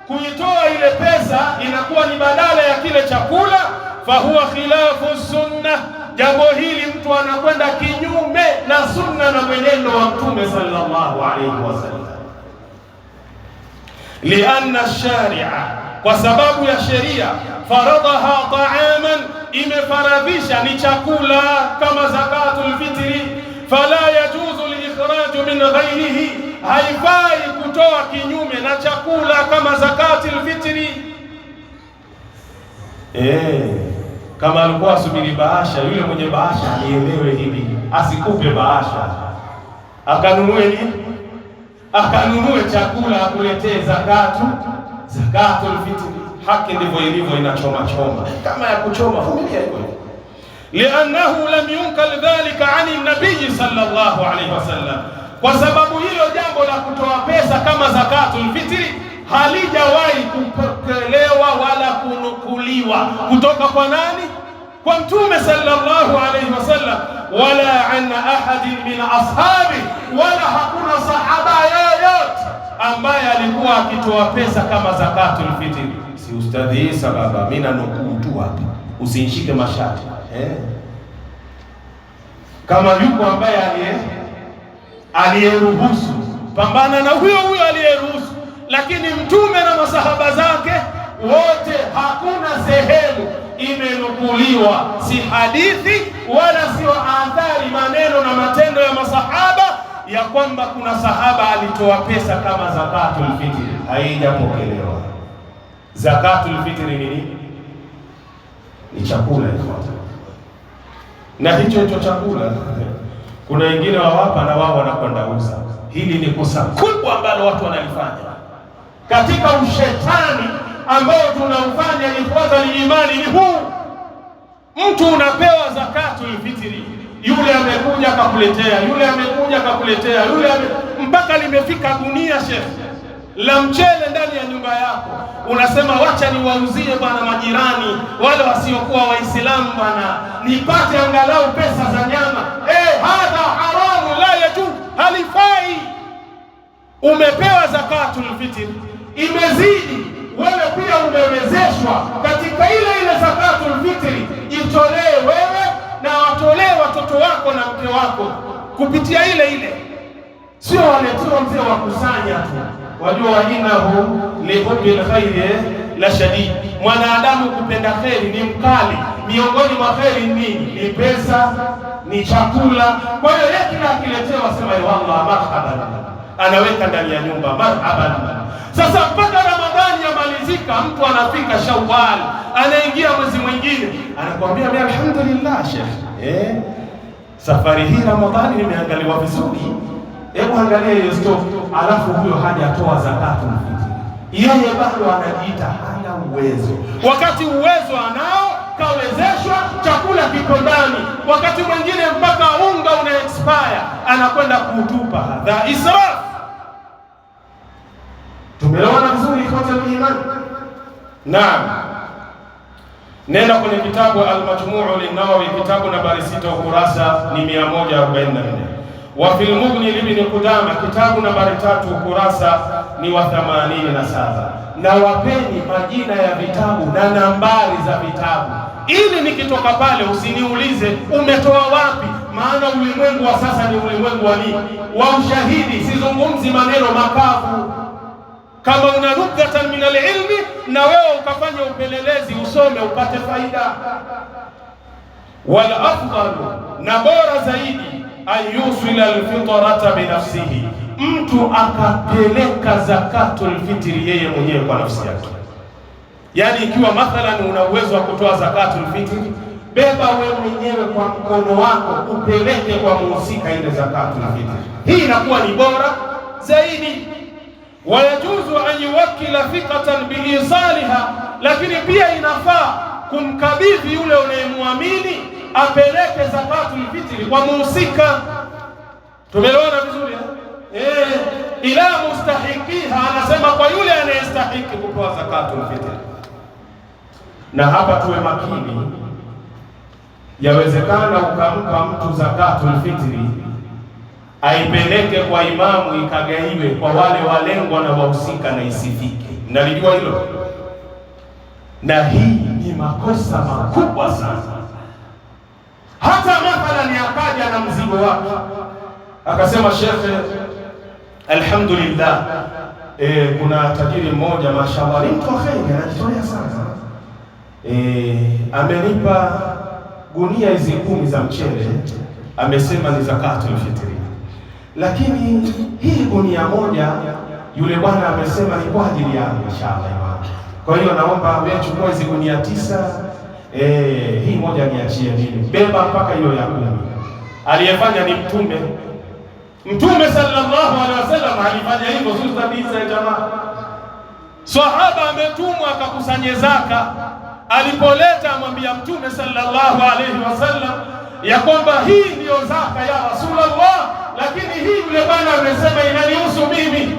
A: kuitoa ile pesa inakuwa ni badala ya kile chakula, fa huwa khilafu sunnah. Jambo hili mtu anakwenda kinyume na sunna na mwenendo wa Mtume sallallahu alayhi wasallam. Lianna ash-shari'a, kwa sababu ya sheria, faradaha ta'aman, imefaradhisha ni chakula kama zakatul fitri, fala yajuzu al-ikhraju min ghayrihi, haifai kutoa kinyume na chakula kama zakatul fitri. Kama alikuwa asubiri bahasha, yule mwenye bahasha alielewe hili, asikupe bahasha akanunue nini? Akanunue chakula akuletee zakatul fitri. Haki ndivyo ilivyo, inachoma choma kama ya kuchoma, vumilia hivyo. Liannahu lam yunkal dhalika ani nabii sallallahu alayhi wasallam, kwa sababu hilo jambo la kutoa pesa kama zakatul fitri halijawahi kupokelewa wala kunukuliwa kutoka kwa nani? Kwa Mtume sallallahu alayhi wasallam, wala an ahadin min ashabi, wala hakuna sahaba yoyote ambaye alikuwa akitoa pesa kama zakatul fitri. Si ustadhi Isa baba, mimi nanukuu tu hapa, usinishike mashati. Kama yuko ambaye aliyeruhusu, pambana na huyo aliyeruhusu. Lakini Mtume na masahaba zake wote, hakuna sehemu imenukuliwa, si hadithi wala sio athari, maneno na matendo ya masahaba ya kwamba kuna sahaba alitoa pesa kama zakatul fitri. Haijapokelewa. Zakatul fitri ni nini? Ni chakula hicho, na hicho chakula kuna wengine wawapa na wao wanakwenda uza. Hili ni kosa kubwa ambalo watu wanalifanya katika ushetani ambao tunaufanya. Ni kwanza ni imani, ni huu mtu unapewa zakatul fitri, yule amekuja akakuletea, yule amekuja akakuletea, mpaka limefika gunia la mchele ndani ya nyumba yako. Unasema wacha niwauzie bwana majirani wale wasiokuwa Waislamu bwana, nipate angalau pesa za nyama. Hadha haramu, la yajuz, halifai. Umepewa zakatul fitri, imezidi, wewe pia umewezeshwa katika ile zakatul fitri, itolee wewe na watolee watoto wako na wako kupitia ile ile, sio waletewa mzee wa kusanya tu. Wajua innahu lihubbil khairi la shadid, mwanadamu kupenda kheri ni mkali. Miongoni mwa kheri nini? Ni pesa, ni chakula. Kwa hiyo yeye kila akiletewa sema wallah marhaban, anaweka ndani ya nyumba marhaban. Sasa mpaka Ramadhani yamalizika, mtu anafika Shawwal, anaingia mwezi mwingine, anakuambia mimi alhamdulillah Sheikh, safari hii Ramadhani nimeangaliwa vizuri. Hebu angalia hiyo stock, alafu huyo hajatoa zakatul fitr, yeye bado anajiita hana uwezo, wakati uwezo anao, kawezeshwa, chakula kiko ndani. Wakati mwingine mpaka unga una expire, anakwenda kuutupa. Hadha israf. Tumeona vizuri kwa imani. Naam, nenda kwenye kitabu Al-Majmu' lin-Nawawi, kitabu nambari 6, ukurasa ni 144. Wa fil Mughni libn Qudama, kitabu nambari 3, ukurasa ni wa 87. Na wapeni majina ya vitabu na nambari za vitabu, ili nikitoka pale usiniulize umetoa wapi, maana ulimwengu wa sasa ni ulimwengu wa nini? Wa ushahidi. Sizungumzi maneno makavu. Kama una nukatan min al-ilmi, na wewe ukafanya upelelezi, usome upate faida. Wal afdal, na bora zaidi, ayusila al-fitrata binafsihi, mtu akapeleka zakatul fitri yeye mwenyewe kwa nafsi yake. Yani ikiwa mathalan una uwezo wa kutoa zakatul fitri, beba wewe mwenyewe kwa mkono wako upeleke kwa muhusika ile zakatul fitri. Hii inakuwa ni bora zaidi. Wayajuzu an yuwakkila thiqatan biisaliha, lakini pia inafaa kumkabidhi yule unayemwamini apeleke zakatul fitri kwa muhusika. Tumeelewana vizuri ila mustahiqiha, anasema kwa yule anayestahiki kutoa zakatul fitri. Na hapa tuwe makini, yawezekana ukampa mtu zakatul fitri aipeleke kwa imamu ikagaiwe kwa wale walengwa na wahusika na isifike. Mnalijua hilo? Na hii ni makosa makubwa sana. Hata mathalan akaja na mzigo wake akasema, Sheikh, alhamdulillah, kuna tajiri mmoja mashallah, ni mtu wa kheri, anajitolea sana, amenipa gunia hizi 10 za mchele, amesema ni zakatul fitri, lakini hii gunia moja yule bwana amesema ni kwa ajili yangu inshallah. Kwa hiyo naomba wewe chukua hizi gunia 9, hii moja niachie mimi, beba mpaka hiyo ya 10. Aliyefanya ni Mtume sallallahu alaihi wasallam alifanya hivyo. Sasa ya jamaa, sahaba ametumwa akakusanye zaka, alipoleta amwambia Mtume sallallahu alaihi wasallam ya kwamba hii ndiyo zaka ya Rasulullah, lakini hii yule bwana amesema inanihusu mimi.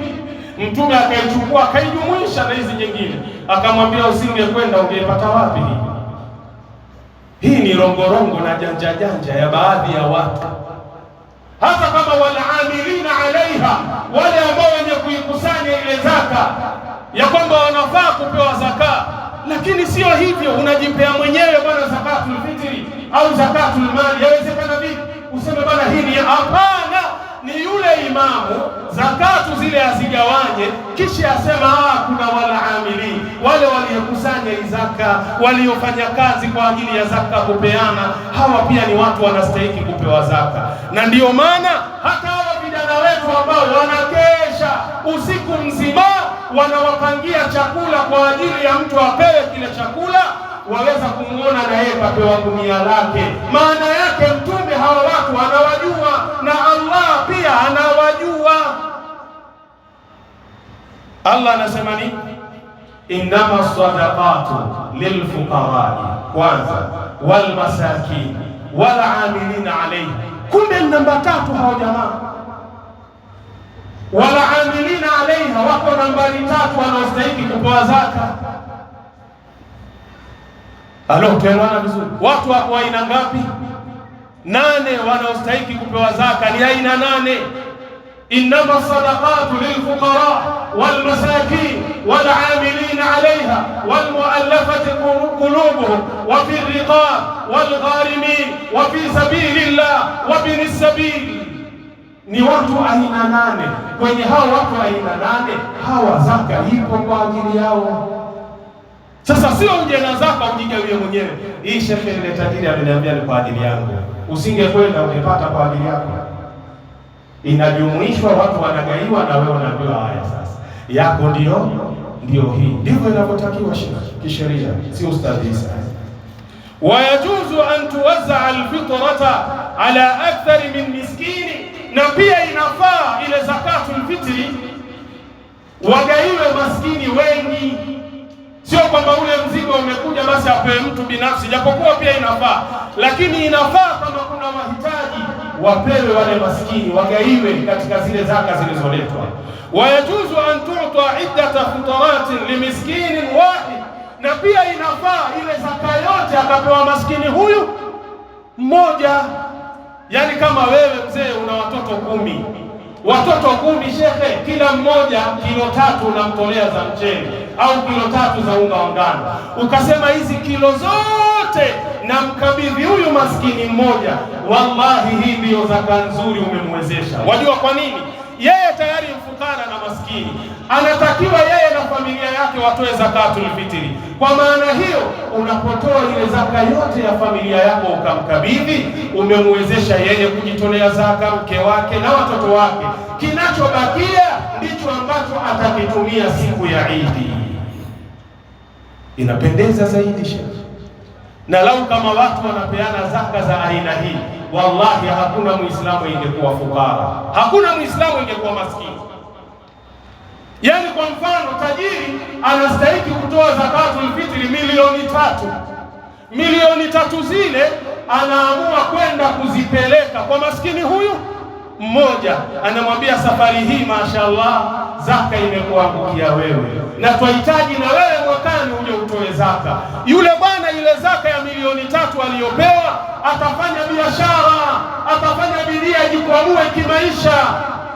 A: Mtume akaichukua akaijumuisha na hizi nyingine, akamwambia usingekwenda ungepata wapi hii? Hii ni rongorongo na janja ya baadhi ya watu. Hata kama walaamilina alaiha, wale ambao wenye kuikusanya ile zaka, ya kwamba wanafaa kupewa zaka, lakini sio hivyo unajipea mwenyewe bwana zakatul fitri au zakatul mali. Yawezekana vipi useme bwana hii ni hapana? Ni yule imamu zakatu zile azigawanye, kisha asema kuna walaamili, wale waliokusanya zaka, waliofanya kazi kwa ajili ya zaka kupeana, hawa pia ni watu wanastahili kupewa zaka. Na ndiyo maana hata hawa vijana wetu ambao wanakesha usiku mzima wanawapangia chakula kwa ajili ya mtu apewe kile chakula, waweza kumuona na yeye kapewa gunia lake. Maana yake Mtume hawa watu anawajua na Allah pia anawajua. Allah anasema nini? Innama sadaqatu lilfuqara kwanza, wal masakin wal amilina alayhi. Kumbe namba 3 hao jamaa, wal amilina alayha, wako nambari 3 wanaostahili kupewa zaka. Tuelewana vizuri? Watu wako aina ngapi? 8 wanaostahili kupewa zaka. Ni aina 8. Innama sadaqatu lilfuqara wal masakin wal amilina alayha wal muallafati qulubuhum junubuhum wa fi riqab wal gharimin wa fi sabilillah wa bin sabil. Ni watu aina 8. Kwenye hao watu aina 8 hawa zaka ipo kwa ajili yao. Sasa sio uje na zaka ujigawie mwenyewe. Hii shekhe ile tajiri ameniambia ni kwa ajili yangu. Usingekwenda ungepata kwa ajili yako. Inajumuishwa, watu wanagaiwa na wewe unaambiwa haya sasa. Yako ndio hii. Ndivyo inavyotakiwa kisheria, si ustadhi. Wayajuzu an tuwazza alfitrata ala akthar min miskini, na pia inafaa ile zakatul fitri wagaiwe maskini wengi. Sio kwamba ule mzigo umekuja basi apewe mtu binafsi, japokuwa pia inafaa, lakini inafaa kama kuna mahitaji wapewe wale maskini, wagaiwe katika zile zaka zilizoletwa. Wayajuzu an tu'ta iddata futaratin limiskinin wahid, na pia inafaa ile zaka yote akapewa maskini huyu mmoja. Yani kama wewe mzee una watoto 10, watoto 10 shekhe, kila mmoja kilo 3 unamtolea za mchele au kilo 3 za unga wa ngano, ukasema hizi kilo zote na mkabidhi huyu maskini mmoja, wallahi hii ndio zaka nzuri umemwezesha. Wajua kwa nini? Yeye tayari mfukara na maskini, anatakiwa yeye na familia yake watoe zakatul fitri. Kwa maana hiyo, unapotoa ile zaka yote ya familia yako ukamkabidhi, umemwezesha yeye kujitolea zaka, mke wake na watoto wake. Kinachobakia ndicho ambacho atakitumia siku ya Idi. Inapendeza zaidi shekhi. Na lau kama watu wanapeana zaka za aina hii, wallahi hakuna Muislamu ingekuwa fukara, hakuna Muislamu ingekuwa maskini. Yani kwa mfano, tajiri anastahili kutoa zakatul fitri milioni 3. Milioni 3 zile anaamua kwenda kuzipeleka kwa maskini huyu mmoja, anamwambia safari hii mashaallah zaka imekuangukia wewe, na twahitaji na wewe mwakani uje utoe zaka. Yule bwana ile zaka ya milioni 3 aliyopewa atafanya biashara, atafanya bidii ajikwamue kimaisha.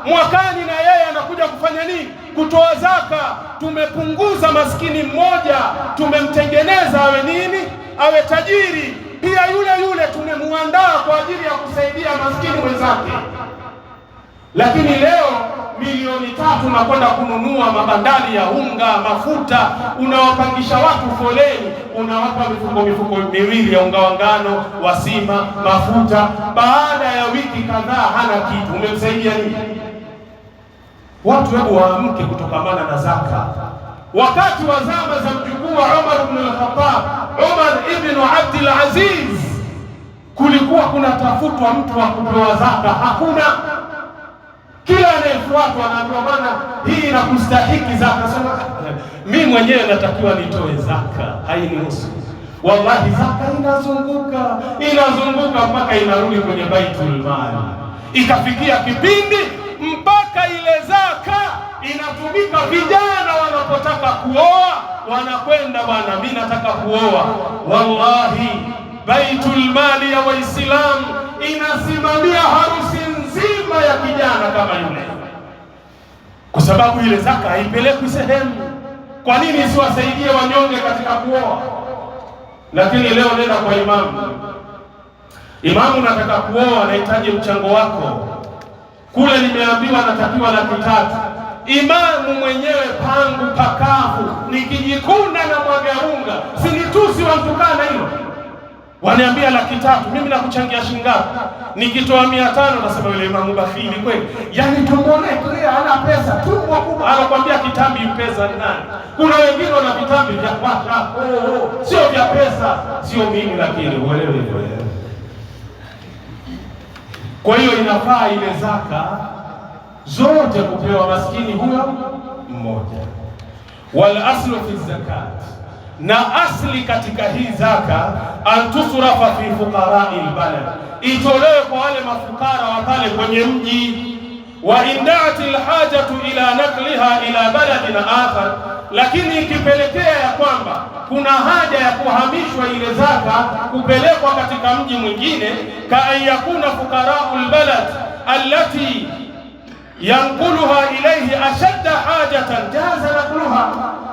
A: Mwakani na yeye anakuja kufanya nini? Kutoa zaka. Tumepunguza maskini mmoja, tumemtengeneza awe nini? Awe tajiri. Pia yule tumemuandaa kwa ajili ya kusaidia maskini wenzake. Lakini leo milioni 3 unakwenda kununua mabandali ya unga, mafuta, unawapangisha watu foleni, unawapa mifuko miwili ya unga wa ngano, wasima, mafuta. Baada ya wiki kadhaa hana kitu. Umemsaidia nini? Watu hebu waamke kutokamana na zaka. Wakati wa zama za mjukuu wa Umar ibn al-Khattab, Umar ibn Abdul Aziz, kulikuwa kunatafutwa mtu wa kupewa zaka, hakuna. Kila anayefuatwa anaambiwa bwana, hii inakustahiki zaka. Sema mimi mwenyewe natakiwa nitoe zaka, hainihusu. Wallahi zaka inazunguka mpaka inarudi kwenye Baitul Mali. Ikafikia kipindi mpaka ile zaka inatumika, vijana wanapotaka kuoa wanakwenda, bwana mimi nataka kuoa. Wallahi Baitul Mali ya Waislamu inasimamia harusi nzima ya kijana kama yule, kwa sababu ile zaka haipelekwi sehemu. Kwa nini isiwasaidie wanyonge katika kuoa? Lakini leo nenda kwa imamu, nataka kuoa, nahitaji mchango wako. Kule nimeambiwa natakiwa 300,000. Imamu mwenyewe pangu pakavu, nikijikunda na mwaga unga, sinitusi wantukana hilo. Waniambia 300,000, mimi nakuchangia shilingi ngapi? Nikitoa 500 nasema yule imamu bakhili kweli. Yani tumbone kile hana pesa, tumbo kubwa. Anakuambia kitambi pesa nani? Kuna wengine wana vitambi vya kwasha, sio vya pesa, sio mimi, lakini uelewe hivyo. Kwa hiyo inafaa ile zaka zote kupewa maskini huyo mmoja. Wal aslu fi zakat, na asli katika hii zaka, antusrafa fi fuqara'i albalad, itolewe kwa wale mafukara wa pale kwenye mji. Wa inda'ati alhajatu ila nakliha ila baladin akhar, lakini ikipelekea ya kwamba kuna haja ya kuhamishwa ile zaka kupelekwa katika mji mwingine, ka ayakuna fuqara'u albalad allati yanquluha ilayhi ashadda hajatan jaza nakluha,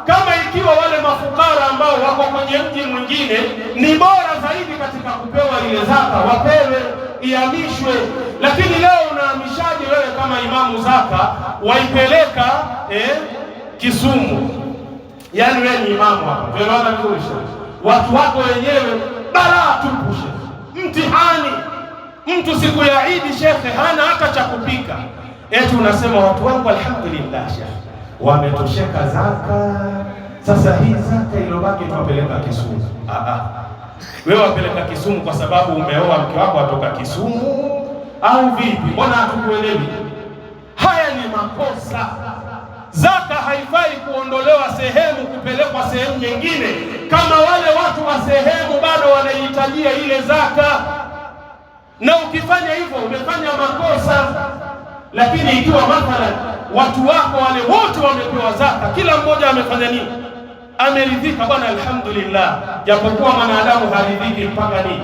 A: kama ikiwa wale mafukara ambao wako kwenye mji mwingine, ni bora zaidi katika kupewa ile zaka, wapewe, ihamishwe. Lakini leo unahamishaje wewe kama imamu zaka, waipeleka Kisumu? Yaani wewe ni imamu hapa, tunaona vizuri, watu wako wenyewe balaa tupu, mtihani. Mtu siku ya Idi shekhe hana hata cha kupika, eti unasema watu wangu alhamdulillah shekhe wametosheka zaka, sasa hii zaka ilobaki tuwapeleka Kisumu. Wewe wapeleka Kisumu kwa sababu umeoa mke wako atoka Kisumu au vipi? Mbona hatukuelewi? Haya ni makosa. Zaka haifai kuondolewa sehemu kupelekwa sehemu nyingine, kama wale watu wa sehemu bado wanahitajia ile zaka, na ukifanya hivyo umefanya makosa. Lakini ikiwa mathalan watu wako wale wote wamepewa zaka, kila mmoja amefanya nini? Ameridhika, bwana alhamdulillah. Japokuwa mwanadamu haridhiki mpaka nini?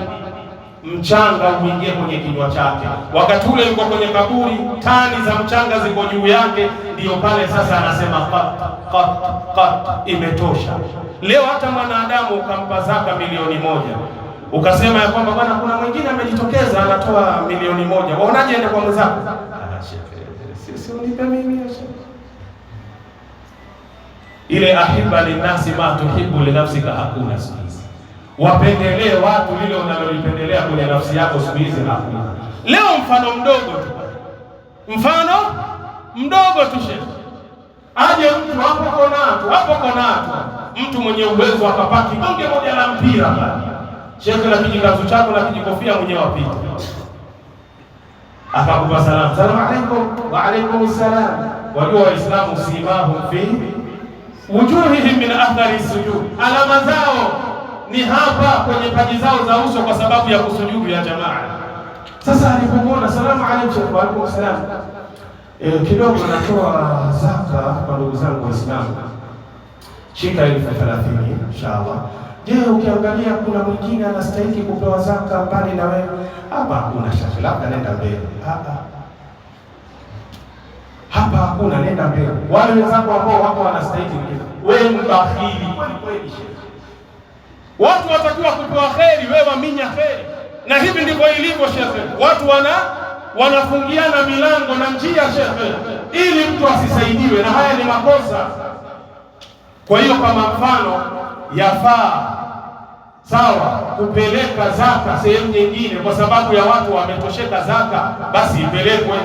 A: Mchanga uingie kwenye kinywa chake. Wakati ule yuko kwenye kaburi, tani za mchanga ziko juu yake, ndio pale sasa anasema qat, imetosha. Leo hata mwanadamu ukampa zaka milioni 1, ukasema ya kwamba bwana kuna mwingine amejitokeza anatoa milioni 1, waonaje ende kwa mwenzako? Sisi unipe mimi ile ahiba linasi ma tuhibu linafsika hakuna siku hizi. Wapendelee watu lile unalolipendelea kwenye nafsi yako siku hizi hakuna. Leo mfano mdogo tu shekhi, aje mtu hapo konatu mtu mwenye uwezo akapaki bonge moja la mpira shekhi, na kijikazu chako na kijikofia mwenyewe apita, akakupa salamu, salamu alaykum. Wa alaykum salam. Wajua Waislamu simahum fi wujuhihim min athari sujud, alama zao ni hapa kwenye paji zao za uso kwa sababu ya kusujudu ya jamaa. Sasa alipomwona salamu alaykum wa alaykum salam, kidogo natoa zaka kwa ndugu zangu Waislamu, shika 30,000 inshallah. Je, ukiangalia kuna mwingine anastahili kupewa zaka mbali na wewe? Hapa hakuna shaka, labda nenda mbele. Hapa hakuna, nenda mbele. Wale wenzako ambao wako wanastahili, wewe mbakhili kweli. Watu watakiwa kupewa kheri, wewe waminya kheri. Na hivi ndivyo ilivyo shekhe. Watu wanafungiana milango na njia shekhe, ili mtu asisaidiwe, na haya ni makosa. Kwa hiyo kama mfano yafaa sawa kupeleka zaka sehemu nyingine kwa sababu ya watu wametosheka zaka, basi ipelekwe.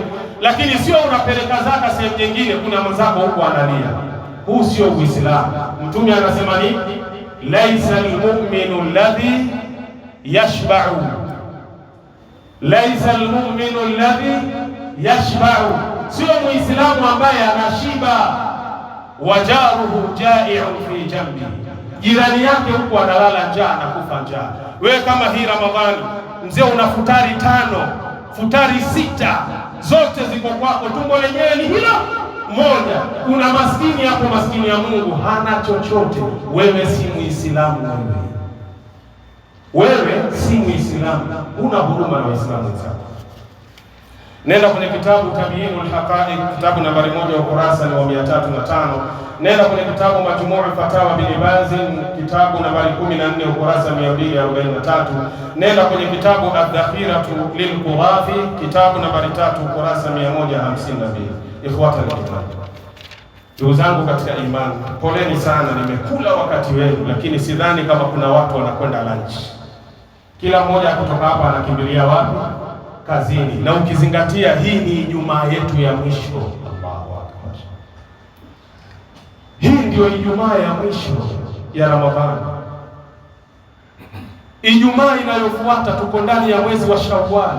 A: Lakini sio unapeleka zaka sehemu nyingine, kuna mwenzako huko analia. Huu sio Uislamu. Mtume anasema nini? Laisa almu'minu alladhi yashba'u, laisa almu'minu alladhi yashba'u, sio Muislamu ambaye anashiba. Wajaruhu ja'i'un fi jambi, jirani yake huko analala njaa na kufa njaa. Wewe kama hii Ramadhani mzee una futari 5, futari 6, zote ziko kwako, tumbo lenyewe ni hilo moja. Kuna maskini hapo, maskini ya Mungu hana chochote. Wewe si Muislamu, wewe si Muislamu, una huruma na Waislamu wenzako. Nenda kwenye kitabu Tabyinul Haqa'iq, kitabu nambari 1 ukurasa wa 305. Nenda kwenye kitabu Majmu'ul Fatawa bin Baz, kitabu nambari 14 ukurasa 243. Nenda kwenye kitabu Ad-Dakhiratu lil-Qurafi, kitabu nambari 3 ukurasa 152. Ikhwata al-iman, ndugu zangu katika imani, poleni sana, nimekula wakati wenu, lakini sidhani kama kuna watu wanakwenda lunch. Kila mmoja kutoka hapa anakimbilia wapi? Kazini. Na ukizingatia hii ni Ijumaa yetu ya mwisho. Allahu akbar. Hii ndio Ijumaa ya mwisho ya Ramadhani. Ijumaa inayofuata tuko ndani ya mwezi wa Shawwal.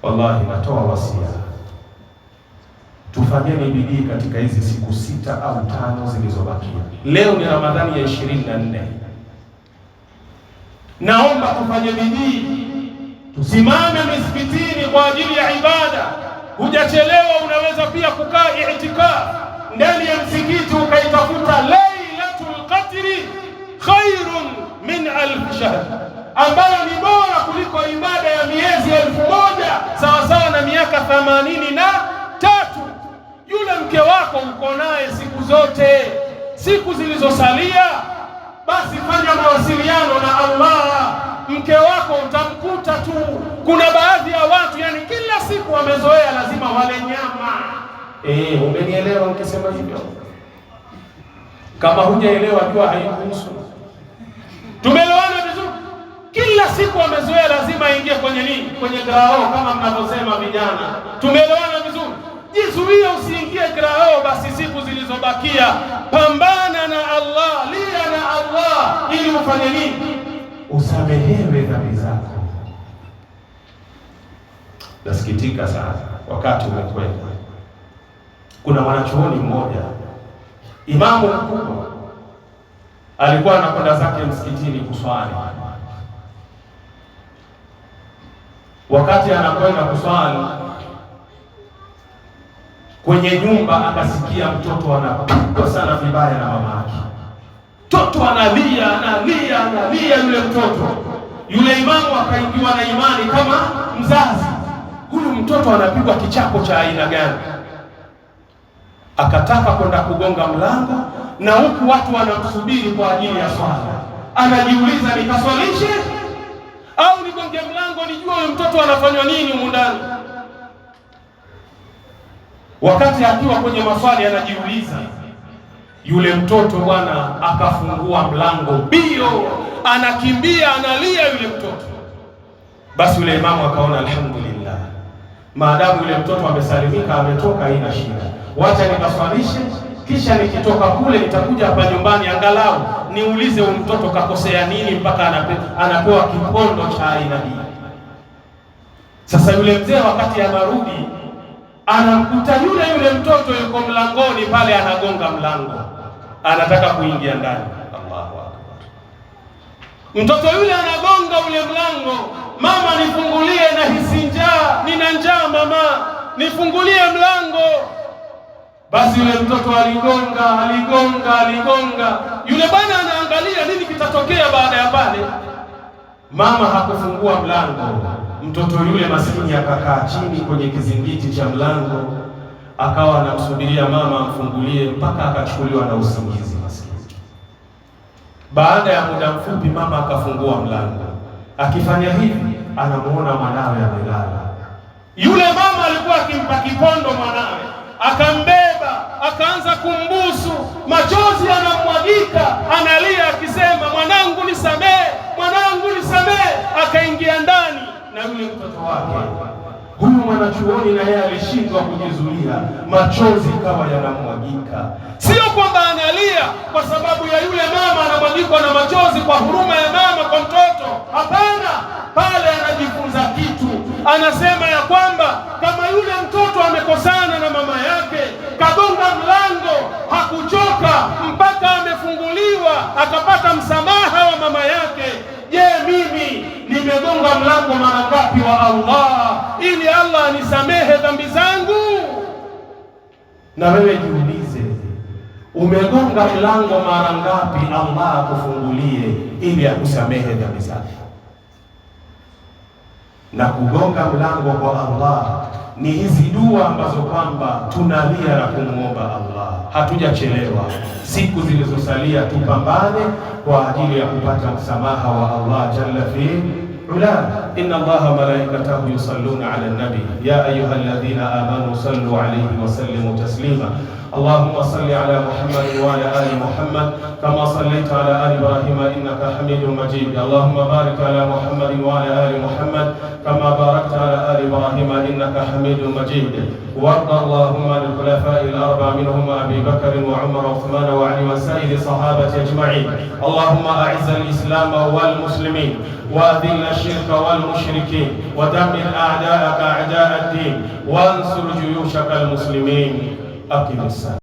A: Wallahi natoa wasia, tufanyeni bidii katika hizi siku 6 au 5 zilizobakia. Leo ni Ramadhani ya 24. Naomba tufanye bidii, tusimame misikitini kwa ajili ya ibada. Hujachelewa, unaweza pia kukaa i'tikaf ndani ya msikiti ukaitafuta Lailatul Qadri khairun min 1000 shahr, ambayo ni bora kuliko ibada ya miezi 1000 sawa sawa na miaka 83. Yule mke wako uko naye siku zote, siku zilizosalia, basi fanya mawasiliano na Allah. Mke wako utamkuta tu, kuna baadhi ya watu yani kila siku wamezoea lazima wale nyama. Umenielewa nikisema hivyo? Kama hujaelewa jua haikuhusu. Tumeelewana vizuri? Kila siku wamezoea lazima ingie kwenye nini? Kwenye grao, kama mnavyosema vijana. Tumeelewana vizuri? Jizuie usiingie grao. Basi siku zilizobakia pambana na Allah, lia na Allah ili ufanye nini? Usamehewe dhambi zako. Nasikitika sana, wakati umekwenda. Kuna mwanachuoni mmoja, imamu mkubwa, alikuwa anakwenda zake msikitini kuswali. Wakati anakwenda kuswali kwenye nyumba, akasikia mtoto anapigwa sana vibaya na mama yake. Mtoto analia. Yule mtoto, yule imamu akaingiwa na imani kama mzazi, huyu mtoto anapigwa kichapo cha aina gani? Akataka kwenda kugonga mlango, na huku watu wanamsubiri kwa ajili ya swala. Anajiuliza, nikaswalishe au nigonge mlango nijue huyu mtoto anafanywa nini humu ndani? Wakati akiwa kwenye maswali anajiuliza, yule mtoto bwana akafungua mlango bio, anakimbia analia yule mtoto. Basi yule imamu akaona, alhamdulillah, maadamu yule mtoto amesalimika, ametoka, haina shida, wacha nikaswalishe, kisha nikitoka kule nitakuja hapa nyumbani angalau niulize huyu mtoto kakosea nini mpaka anapewa kipondo cha aina hii. Sasa yule mzee wakati anarudi, anamkuta yule mtoto yuko mlangoni pale, anagonga mlango, anataka kuingia ndani. Allahu akbar! Mtoto yule anagonga ule mlango, mama nifungulie, nahisi njaa, nina njaa mama, nifungulie mlango. Basi yule mtoto aligonga. Yule bwana anaangalia nini kitatokea baada ya pale. Mama hakufungua mlango. Mtoto yule maskini akakaa chini kwenye kizingiti cha mlango, akawa anamsubiria mama amfungulie mpaka akachukuliwa na usingizi maskini. Baada ya muda mfupi mama akafungua mlango. Akifanya hivi anamuona mwanawe amelala. Yule mama alikuwa akimpa kipondo mwanawe, akambeba, akaanza kumbusu, machozi yanamwagika, analia akisema, mwanangu nisamehe, mwanangu nisamehe. Akaingia ndani na yule mtoto wake. Huyu mwanachuoni na yeye alishindwa kujizuia, machozi kawa yanamwagika. Sio kwamba analia kwa sababu ya yule mama anamwagikwa na machozi kwa huruma ya mama kwa mtoto, hapana. Pale anajifunza kitu, anasema ya kwamba kama yule mtoto amekosana na mama yake, kagonga mlango, hakuchoka mpaka amefunguliwa, akapata msamaha wa mama yake. Je, mimi nimegonga mlango mara ngapi wa Allah ili Allah anisamehe dhambi zangu? Na wewe jiulize, umegonga mlango mara ngapi Allah akufungulie ili akusamehe dhambi zako? Na kugonga mlango kwa Allah ni hizi dua ambazo kwamba tunalia na kumuomba Allah. Hatujachelewa, siku zilizosalia tupambane kwa ajili ya kupata msamaha wa Allah jalla fi ula. Inna Allaha malaikatahu yusalluna ala nabi ya ayyuhalladhina amanu sallu alayhi wa sallimu taslima. اللهم صل على محمد وعلى آل محمد كما صليت على آل إبراهيم إنك حميد مجيد. اللهم بارك على محمد وعلى آل محمد كما باركت على آل إبراهيم إنك حميد مجيد. وارض اللهم عن الخلفاء الأربعة منهم أبي بكر وعمر وعثمان وعلي وسائر الصحابة أجمعين. اللهم أعز الإسلام والمسلمين وأذل الشرك والمشركين ودمر أعداءك أعداء الدين وانصر جيوشك المسلمين. أقم الصلاة.